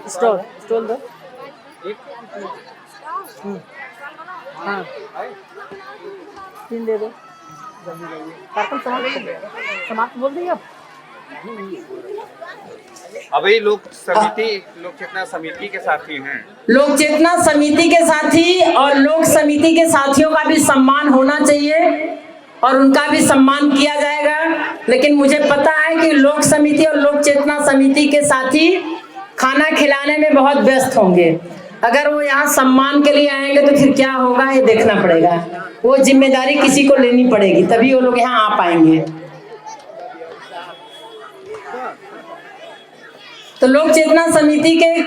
स्टॉल दो। हाँ 3 दे दो। समाप्त बोल दिए आप। अभी लोक चेतना समिति के साथी हैं। लोक चेतना समिति के साथी और लोक समिति के साथियों का भी सम्मान होना चाहिए और उनका भी सम्मान किया जाएगा। लेकिन मुझे पता है कि लोक समिति और लोक चेतना समिति के साथी खाना खिलाने में बहुत व्यस्त होंगे। अगर वो यहाँ सम्मान के लिए आएंगे तो फिर क्या होगा ये देखना पड़ेगा। वो जिम्मेदारी किसी को लेनी पड़ेगी, तभी वो लोग यहाँ आ पाएंगे। तो लोक चेतना समिति के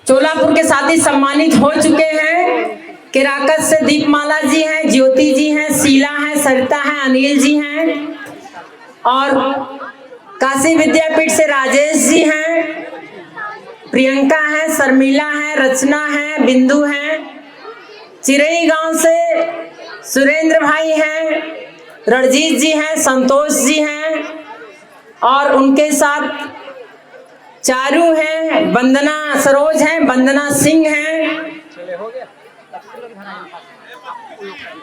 चोलापुर के साथी सम्मानित हो चुके हैं। केराकत से दीपमाला जी हैं, ज्योति जी हैं, शीला हैं, सरिता हैं, अनिल जी हैं और काशी विद्यापीठ से राजेश जी हैं, प्रियंका हैं, शर्मिला हैं, रचना हैं, बिंदु हैं। चिरई गांव से सुरेंद्र भाई हैं, रणजीत जी हैं, संतोष जी हैं और उनके साथ चारू हैं, वंदना सरोज हैं, वंदना सिंह हैं,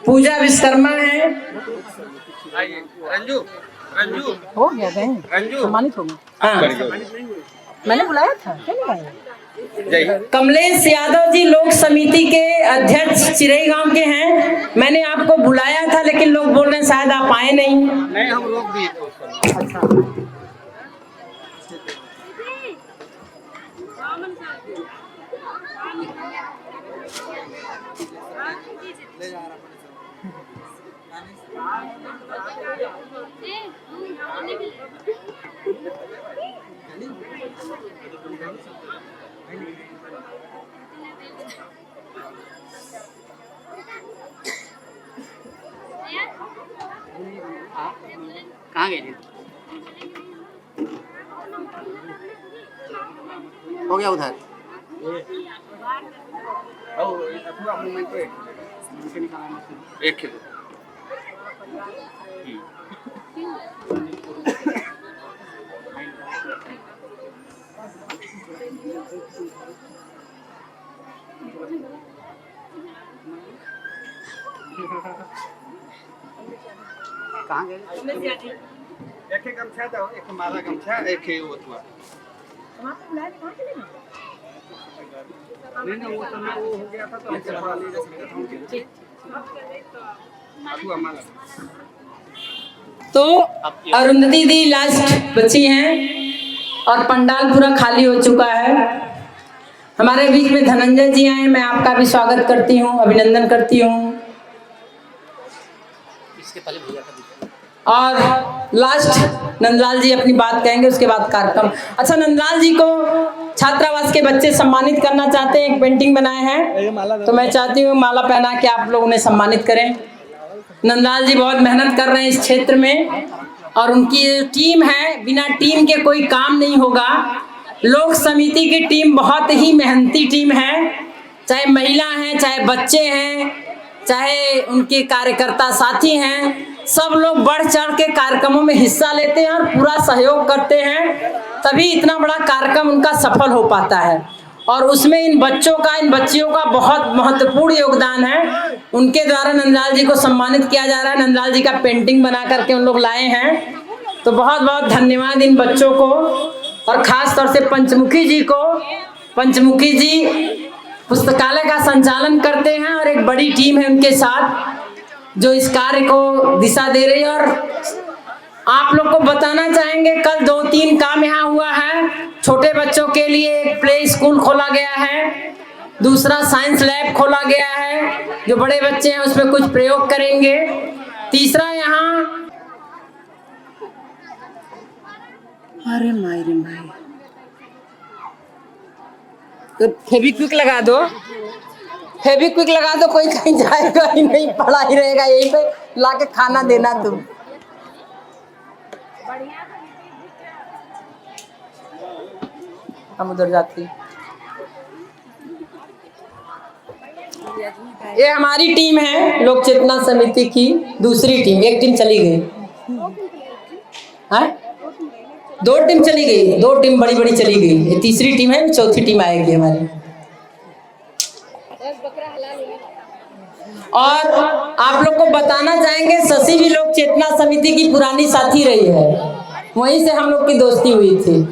पूजा विश्वकर्मा हैं। रंजू हो गया सम्मानित हो गया। हाँ मैंने बुलाया था, क्या बुलाया? कमलेश यादव जी लोक समिति के अध्यक्ष चिरई गांव के हैं। मैंने आपको बुलाया था लेकिन लोग बोल रहे हैं शायद आप आए नहीं। हम रोक दिए थे। अच्छा कहाँ गए थे? हो गया उधर। एक किलो कहाँ गए? एक गमछा दो, एक माला गमछा, एक ओतवा। नहीं वो तो हो गया था तो अरुंधति दी लास्ट बची हैं और पंडाल पूरा खाली हो चुका है। हमारे बीच में धनंजय जी आए, मैं आपका भी स्वागत करती हूँ, अभिनंदन करती हूँ। इसके पहले भैया का दीजिए। और लास्ट नंदलाल जी अपनी बात कहेंगे, उसके बाद कार्यक्रम। अच्छा, नंदलाल जी को छात्रावास के बच्चे सम्मानित करना चाहते हैं, एक पेंटिंग बनाए हैं, तो मैं चाहती हूँ माला पहना के आप लोग उन्हें सम्मानित करें। नंदलाल जी बहुत मेहनत कर रहे हैं इस क्षेत्र में, और उनकी टीम है, बिना टीम के कोई काम नहीं होगा। लोक समिति की टीम बहुत ही मेहनती टीम है, चाहे महिला हैं, चाहे बच्चे हैं, चाहे उनके कार्यकर्ता साथी हैं, सब लोग बढ़ चढ़ के कार्यक्रमों में हिस्सा लेते हैं और पूरा सहयोग करते हैं, तभी इतना बड़ा कार्यक्रम उनका सफल हो पाता है। और उसमें इन बच्चों का, इन बच्चियों का बहुत महत्वपूर्ण योगदान है। उनके द्वारा नंदलाल जी को सम्मानित किया जा रहा है। नंदलाल जी का पेंटिंग बना करके उन लोग लाए हैं, तो बहुत बहुत धन्यवाद इन बच्चों को, और खास तौर से पंचमुखी जी को। पंचमुखी जी पुस्तकालय का संचालन करते हैं और एक बड़ी टीम है उनके साथ जो इस कार्य को दिशा दे रही है। और आप लोग को बताना चाहेंगे, कल 2-3 काम यहाँ हुआ है। छोटे बच्चों के लिए एक प्ले स्कूल खोला गया है, दूसरा साइंस लैब खोला गया है, जो बड़े बच्चे हैं उसमें कुछ प्रयोग करेंगे। तीसरा यहाँ, अरे मायरे माई, तो फेविक्विक लगा दो, फेविक्विक लगा दो, कोई कहीं जाएगा ही नहीं, पड़ा ही रहेगा यहीं पे, लाके खाना देना तुम। हम उधर जाते। ये हमारी टीम है लोक चेतना समिति की, दूसरी टीम, एक टीम चली गई है, 2 टीम चली गई, 2 टीम बड़ी बड़ी चली गई, ये तीसरी टीम है, चौथी टीम आएगी हमारी। और आप लोग को बताना चाहेंगे, शशि भी लोक चेतना समिति की पुरानी साथी रही है, वहीं से हम लोग की दोस्ती हुई थी।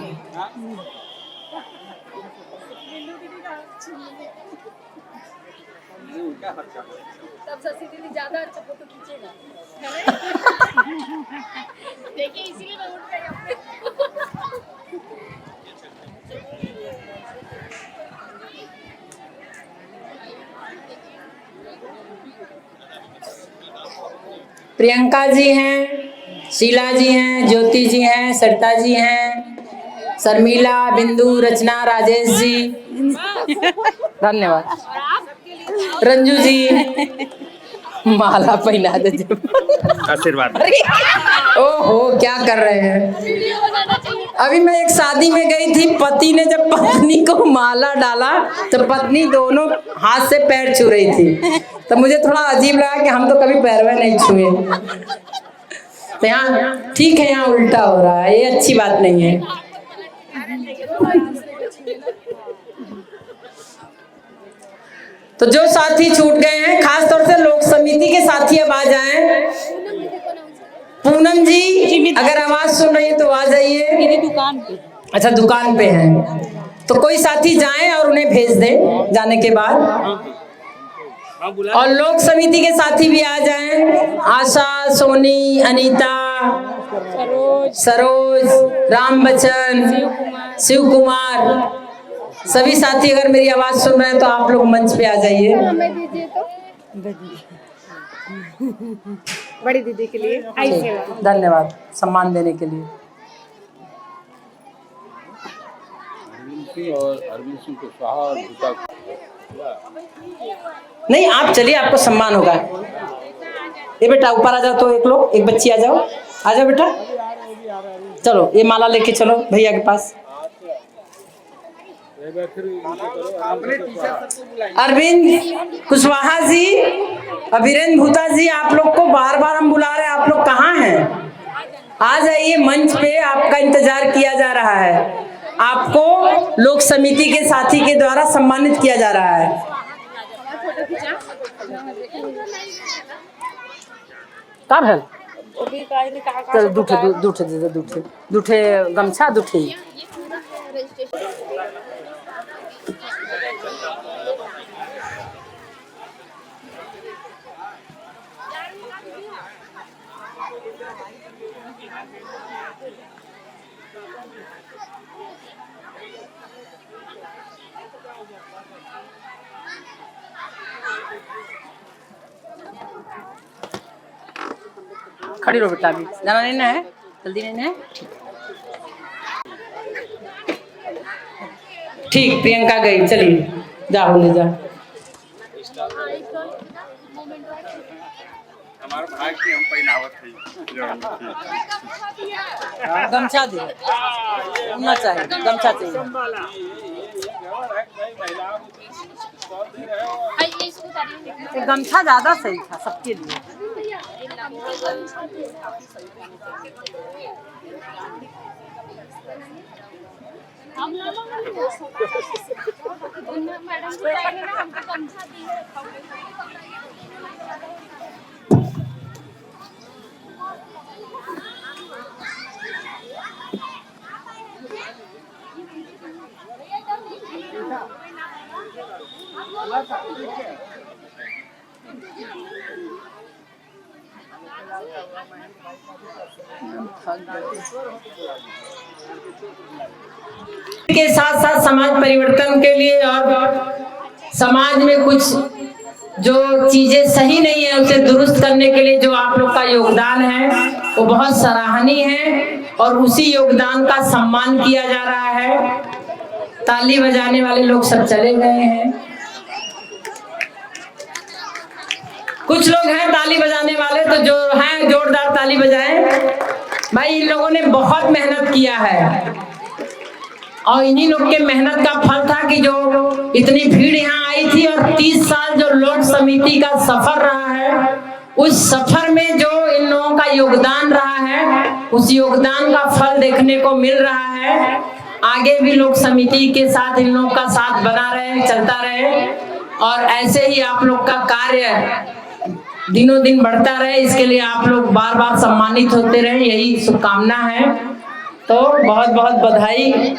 तब शशि दीदी ज्यादा अच्छा फोटो खींचेगा। देखिए इसीलिए मैं उठ गई अपने। प्रियंका जी हैं, शीला जी हैं, ज्योति जी हैं, सरिता जी हैं, शर्मिला, बिंदु, रचना, राजेश जी, धन्यवाद, रंजू जी, माला पहना दे, आशीर्वाद। ओहो क्या कर रहे हैं। अभी मैं एक शादी में गई थी, पति ने जब पत्नी को माला डाला तो पत्नी दोनों हाथ से पैर छू रही थी, तो मुझे थोड़ा अजीब लगा कि हम तो कभी पैरवे नहीं छुए। तो यहाँ ठीक है, यहाँ उल्टा हो रहा है, ये अच्छी बात नहीं है। तो जो साथी छूट गए हैं, खास तौर से लोक समिति के साथी अब आ जाएं। पूनम जी अगर आवाज सुन रही है तो आ जाइए। मेरी दुकान पे। अच्छा दुकान पे हैं, तो कोई साथी जाएं और उन्हें भेज दें जाने के बाद। और लोक समिति के साथी भी आ जाएं, आशा, सोनी, अनीता, सरोज, राम बच्चन, शिव कुमार, सभी साथी अगर मेरी आवाज सुन रहे हैं तो आप लोग मंच पे आ जाइए। बड़ी दीदी के लिए धन्यवाद सम्मान देने के लिए। और अरविंद सिंह कुशवाहा नहीं आप चलिए, आपको सम्मान होगा। ये बेटा ऊपर आ जाओ, तो एक लोग, एक बच्ची आ जाओ, आ जाओ बेटा, चलो ये माला लेके चलो भैया के पास। अरविंद कुशवाहा जी, वीरेंद्र भूता जी, आप लोग को बार बार हम बुला रहे हैं, आप लोग कहाँ हैं? आ जाइए मंच पे, आपका इंतजार किया जा रहा है। आपको लोक समिति के साथी के द्वारा सम्मानित किया जा रहा है। कब है? चलो दूठे गमछा दूठे। खड़ी रहो बेटा, अभी जाना नहीं ना है, जल्दी नहीं है। ठीक, प्रियंका गई, चलिए जाओ ले जा। हमारे भाई की हम पहनावत है गमछा दे, होना चाहिए, गमछा चाहिए। गमछा ज्यादा सही था सबके लिए। के साथ साथ समाज परिवर्तन के लिए और समाज में कुछ जो चीजें सही नहीं है उसे दुरुस्त करने के लिए जो आप लोग का योगदान है वो बहुत सराहनीय है और उसी योगदान का सम्मान किया जा रहा है। ताली बजाने वाले लोग सब चले गए हैं, कुछ लोग हैं ताली बजाने वाले, तो जो हैं जोरदार ताली बजाएं। भाई इन लोगों ने बहुत मेहनत किया है और इन्हीं लोग के मेहनत का फल था कि जो इतनी भीड़ यहाँ आई थी और 30 साल जो लोक समिति का सफर रहा है उस सफर में जो इन लोगों का योगदान रहा है उस योगदान का फल देखने को मिल रहा है। आगे भी लोक समिति के साथ इन लोगों का साथ बना रहे, चलता रहे और ऐसे ही आप लोग का कार्य दिनों दिन बढ़ता रहे, इसके लिए आप लोग बार बार सम्मानित होते रहे, यही शुभकामना है। तो बहुत बहुत बधाई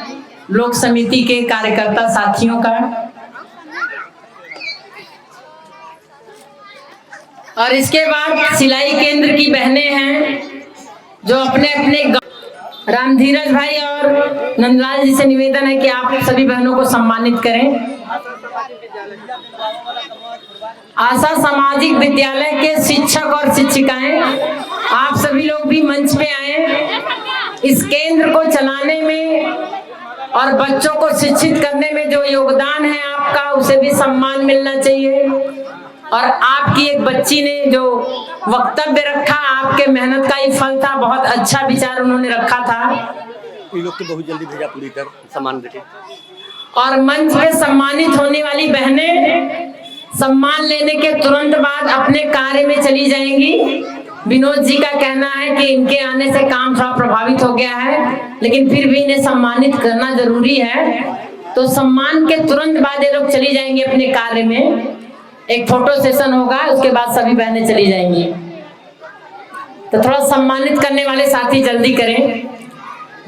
लोक समिति के कार्यकर्ता साथियों का। और इसके बाद सिलाई केंद्र की बहनें हैं जो अपने अपने रामधीरज भाई और नंदलाल जी से निवेदन है कि आप सभी बहनों को सम्मानित करें। आशा सामाजिक विद्यालय के शिक्षक और शिक्षिकाएं, आप सभी लोग भी मंच पे आए। इस केंद्र को चलाने में और बच्चों को शिक्षित करने में जो योगदान है आपका उसे भी सम्मान मिलना चाहिए। और आपकी एक बच्ची ने जो वक्तव्य रखा आपके मेहनत का ही फल था, बहुत अच्छा विचार उन्होंने रखा था। ये लोग तो बहुत जल्दी भेजा पूरी कर सम्मान देके। और मंच पे सम्मानित होने वाली बहनें सम्मान लेने के तुरंत बाद अपने कार्य में चली जाएंगी। विनोद जी का कहना है कि इनके आने से काम थोड़ा प्रभावित हो गया है, लेकिन फिर भी इन्हें सम्मानित करना जरूरी है। तो सम्मान के तुरंत बाद ये लोग चली जाएंगे अपने कार्य में। एक फोटो सेशन होगा, उसके बाद सभी बहनें चली जाएंगी। तो थोड़ा सम्मानित करने वाले साथी जल्दी करें,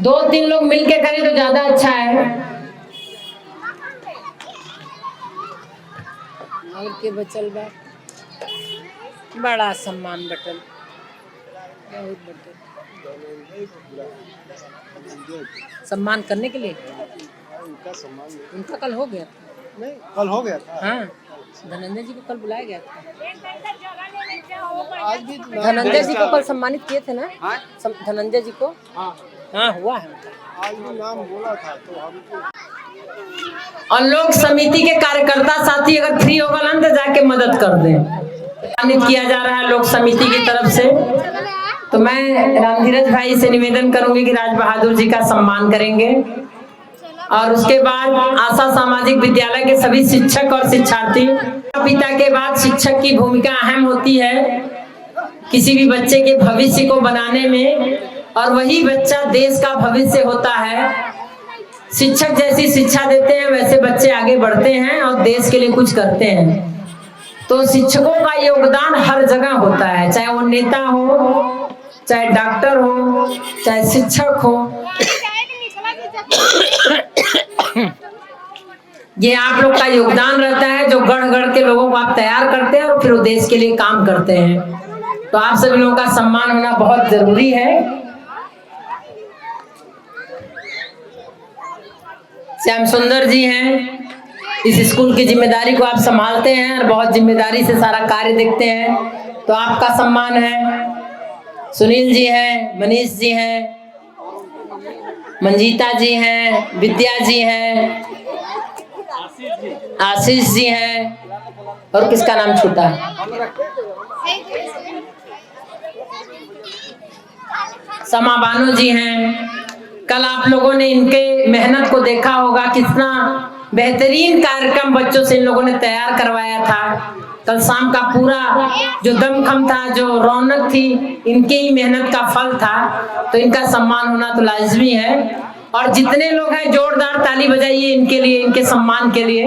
2-3 लोग मिलके करें तो ज्यादा अच्छा है। और के बचल बा बड़ा सम्मान बटल, बहुत बटल सम्मान करने के लिए। उनका कल हो गया था, नहीं कल हो गया था। हाँ धनंजय जी को कल बुलाया गया था। आज भी धनंजय जी को कल सम्मानित किए थे ना, धनंजय जी को। हाँ हुआ है, आज भी नाम बोला था तो हमको। और लोक समिति के कार्यकर्ता साथी अगर फ्री होगा ना तो जाके मदद कर दें। सम्मानित किया जा रहा है लोक समिति की तरफ से, तो मैं रामधीरज भाई से निवेदन करूंगी कि राज बहादुर जी का सम्मान करेंगे। और उसके बाद आशा सामाजिक विद्यालय के सभी शिक्षक और शिक्षार्थी। पिता के बाद शिक्षक की भूमिका अहम होती है किसी भी बच्चे के भविष्य को बनाने में, और वही बच्चा देश का भविष्य होता है। शिक्षक जैसी शिक्षा देते हैं वैसे बच्चे आगे बढ़ते हैं और देश के लिए कुछ करते हैं। तो शिक्षकों का योगदान हर जगह होता है, चाहे वो नेता हो, चाहे डॉक्टर हो, चाहे शिक्षक हो। ये आप लोग का योगदान रहता है जो गढ़ गढ़ के लोगों को आप तैयार करते हैं और फिर वो देश के लिए काम करते हैं। तो आप सभी लोगों का सम्मान होना बहुत जरूरी है। श्याम सुंदर जी हैं, इस स्कूल की जिम्मेदारी को आप संभालते हैं और बहुत जिम्मेदारी से सारा कार्य देखते हैं, तो आपका सम्मान है। सुनील जी हैं, मनीष जी हैं, मंजीता जी हैं, विद्या जी हैं, आशीष जी हैं, और किसका नाम छूटा? समा बानो जी हैं। कल आप लोगों ने इनके मेहनत को देखा होगा, कितना बेहतरीन कार्यक्रम बच्चों से इन लोगों ने तैयार करवाया था। कल शाम का पूरा जो दमखम था, जो रौनक थी, इनके ही मेहनत का फल था। तो इनका सम्मान होना तो लाजमी है। और जितने लोग हैं जोरदार ताली बजाइए इनके लिए, इनके सम्मान के लिए।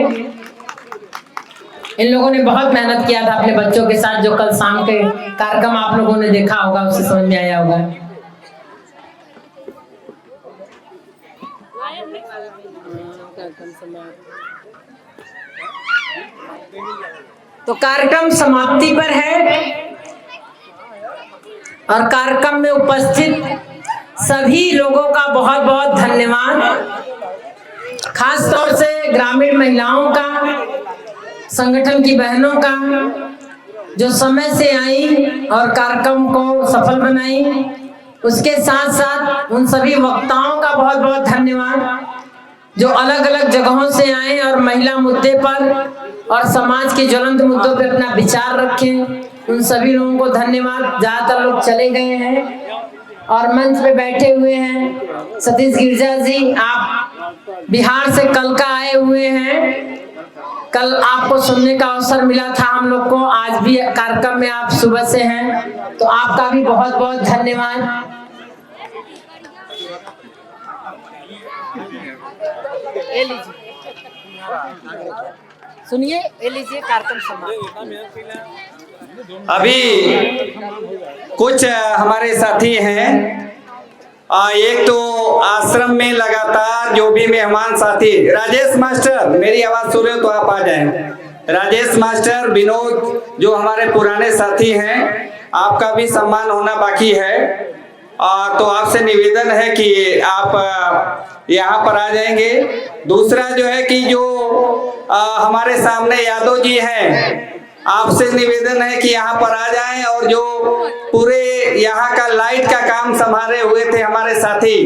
इन लोगों ने बहुत मेहनत किया था अपने बच्चों के साथ। जो कल शाम के कार्यक्रम आप लोगों ने देखा होगा, उससे समझ में आया होगा। तो कार्यक्रम समाप्ति पर है और कार्यक्रम में उपस्थित सभी लोगों का बहुत बहुत धन्यवाद। खास तौर से ग्रामीण महिलाओं का, संगठन की बहनों का, जो समय से आई और कार्यक्रम को सफल बनाई। उसके साथ साथ उन सभी वक्ताओं का बहुत बहुत धन्यवाद जो अलग अलग जगहों से आए और महिला मुद्दे पर और समाज के ज्वलंत मुद्दों पर अपना विचार रखें। उन सभी लोगों को धन्यवाद। ज्यादातर लोग चले गए हैं और मंच पे बैठे हुए हैं। सतीश गिरजा जी, आप बिहार से कल का आए हुए हैं। कल आपको सुनने का अवसर मिला था हम लोग को, आज भी कार्यक्रम में आप सुबह से हैं, तो आपका भी बहुत बहुत धन्यवाद। सुनिए, लीजिए कार्यक्रम समाप्त। अभी कुछ हमारे साथी हैं, एक तो आश्रम में लगातार जो भी मेहमान साथी, राजेश मास्टर, मेरी आवाज सुन रहे हो तो आप आ जाएं। राजेश मास्टर, विनोद, जो हमारे पुराने साथी हैं, आपका भी सम्मान होना बाकी है। तो आपसे निवेदन है कि आप यहाँ पर आ जाएंगे। दूसरा जो है कि जो हमारे सामने यादव जी हैं, आपसे निवेदन है कि यहाँ पर आ जाएं। और जो पूरे यहाँ का लाइट का काम संभाले हुए थे हमारे साथी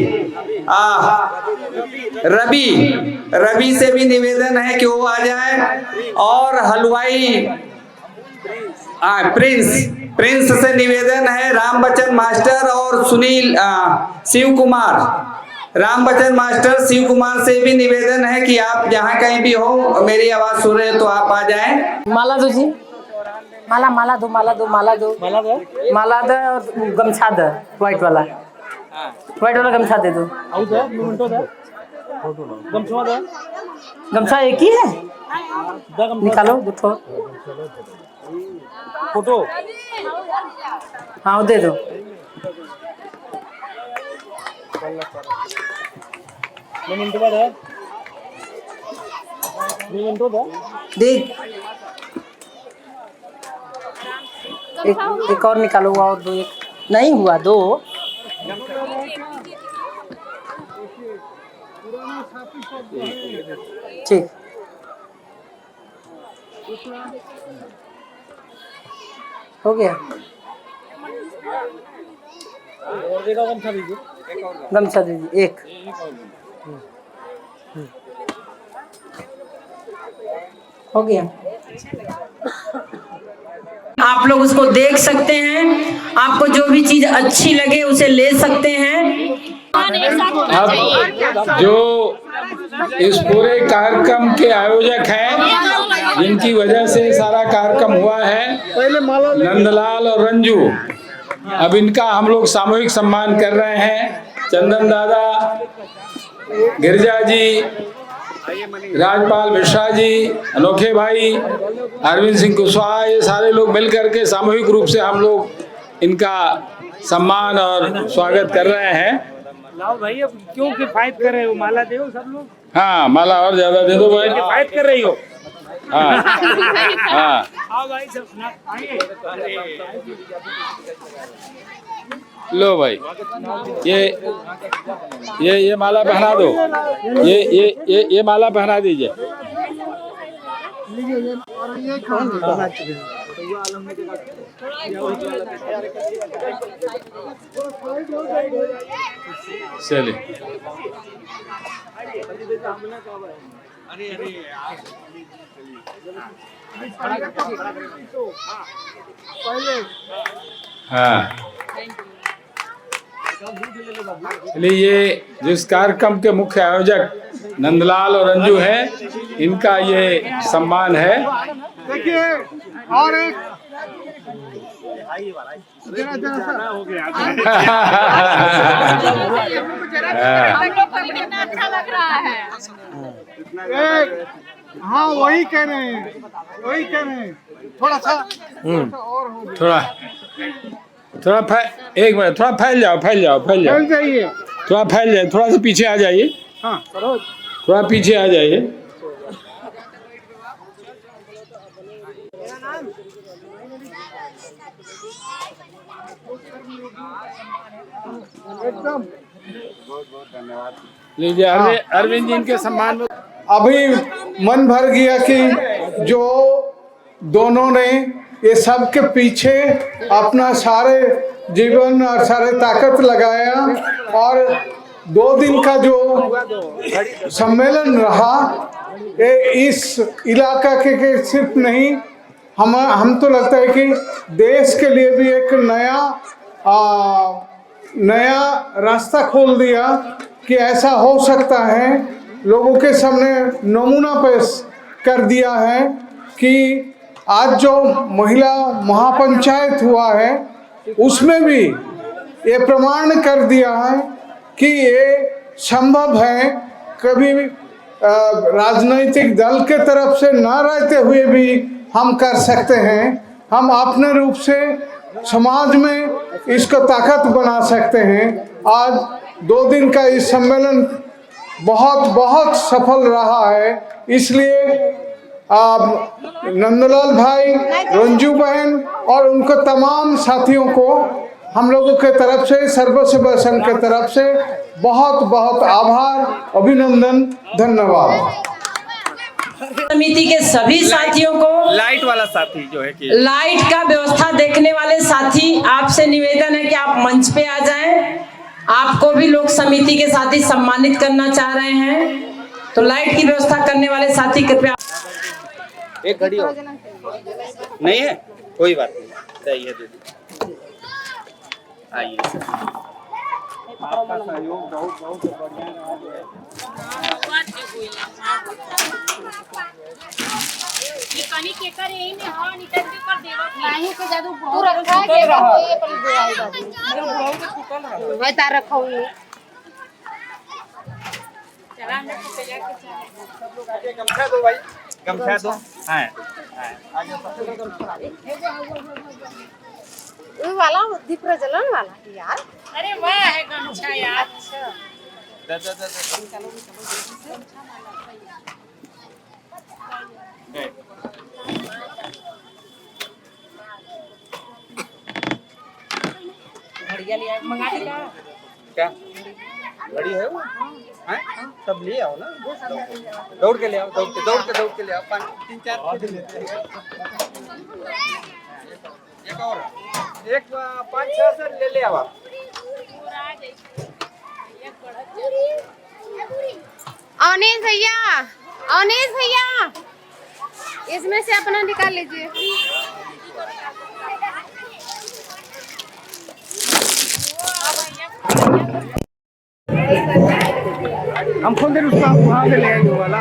रवि से भी निवेदन है कि वो आ जाए। और हलवाई प्रिंस से निवेदन है, राम बच्चन मास्टर और सुनील शिव कुमार, राम बच्चन मास्टर, शिव कुमार से भी निवेदन है कि आप जहाँ कहीं भी हो, मेरी आवाज सुन रहे हो तो आप आ जाएं। माला दो जी, माला दो और गमछा दो, व्हाइट वाला गमछा दे दो। गमछा एक ही है, निकालो दो फोटो। हाँ दे दो। देख, एक और निकालो, और दो। एक नहीं हुआ, दो। ठीक, हो गया। गमछा दीजिए एक। हो गया। आप लोग उसको देख सकते हैं, आपको जो भी चीज अच्छी लगे उसे ले सकते हैं। अब जो इस पूरे कार्यक्रम के आयोजक हैं, जिनकी वजह से सारा कार्यक्रम हुआ है, नंदलाल और रंजू, अब इनका हम लोग सामूहिक सम्मान कर रहे हैं। चंदन दादा, गिरजा जी, राजपाल मिश्रा जी, अनोखे भाई, अरविंद सिंह कुशवाहा, ये सारे लोग मिलकर के सामूहिक रूप से हम लोग इनका सम्मान और स्वागत कर रहे हैं। लाओ भाई, अब क्यों किफायत कर रहे हो? माला दे सब लोग। हाँ, माला और ज्यादा दे दो भाई। किफायत कर रही हो। हाँ हाँ, आओ भाई सब लो भाई, ये माला पहना दो। ये माला पहना दीजिए। लीजिए, और ये चलिए हाँ, चलिए ये जिस कार्यक्रम के मुख्य आयोजक नंदलाल और रंजू हैं, इनका ये सम्मान है। देखिए और एक जरा हो गया अच्छा लग रहा है। हाँ वही कह रहे हैं, वही कह रहे हैं, थोड़ा सा और हो गया। थोड़ा एक मिनट, थोड़ा फैल जाओ चल जाइए, थोड़ा फैल जाए, थोड़ा सा पीछे आ जाइए। हाँ थोड़ा पीछे आ जाइए। एकदम लीजिए अरविंद जी इनके सम्मान में। अभी मन भर गया कि जो दोनों ने ये सब के पीछे अपना सारे जीवन और सारे ताकत लगाया और 2 दिन का जो सम्मेलन रहा, ये इस इलाका के सिर्फ नहीं, हम तो लगता है कि देश के लिए भी एक नया रास्ता खोल दिया कि ऐसा हो सकता है। लोगों के सामने नमूना पेश कर दिया है कि आज जो महिला महापंचायत हुआ है उसमें भी ये प्रमाण कर दिया है कि ये संभव है। कभी राजनीतिक दल के तरफ से न रहते हुए भी हम कर सकते हैं। हम अपने रूप से समाज में इसको ताकत बना सकते हैं। आज 2 दिन का इस सम्मेलन बहुत सफल रहा है, इसलिए नंदलाल भाई, रंजू बहन और उनको तमाम साथियों को हम लोगों के तरफ से, सर्व सेवा संघ के तरफ से बहुत आभार, अभिनंदन, धन्यवाद। समिति के सभी साथियों को, लाइट वाला साथी जो है कि लाइट का व्यवस्था देखने वाले साथी, आपसे निवेदन है कि आप मंच पे आ जाएं। आपको भी लोक समिति के साथी सम्मानित करना चाह रहे हैं, तो लाइट की व्यवस्था करने वाले साथी कृपया। एक घड़ी हो नहीं है, कोई बात नहीं, चाहिए दीदी। आइए आपका सहयोग बहुत बढ़िया गमछा दो भाई, गमछा दो। वाला दीप प्रज्वलन वाला यार। अरे वाह है गमछा यार। घड़िया लिया मंगा के क्या घड़ी है वो? हैं सब ले आओ ना, दौड़ के ले आओ, दौड़ के ले आओ। 5-3-4 एक और, एक 5-6 से ले आओ आप। अवनीश भैया इसमें से अपना निकाल लीजिए। हम खुद उसका वहाँ से ले आएंगे वाला।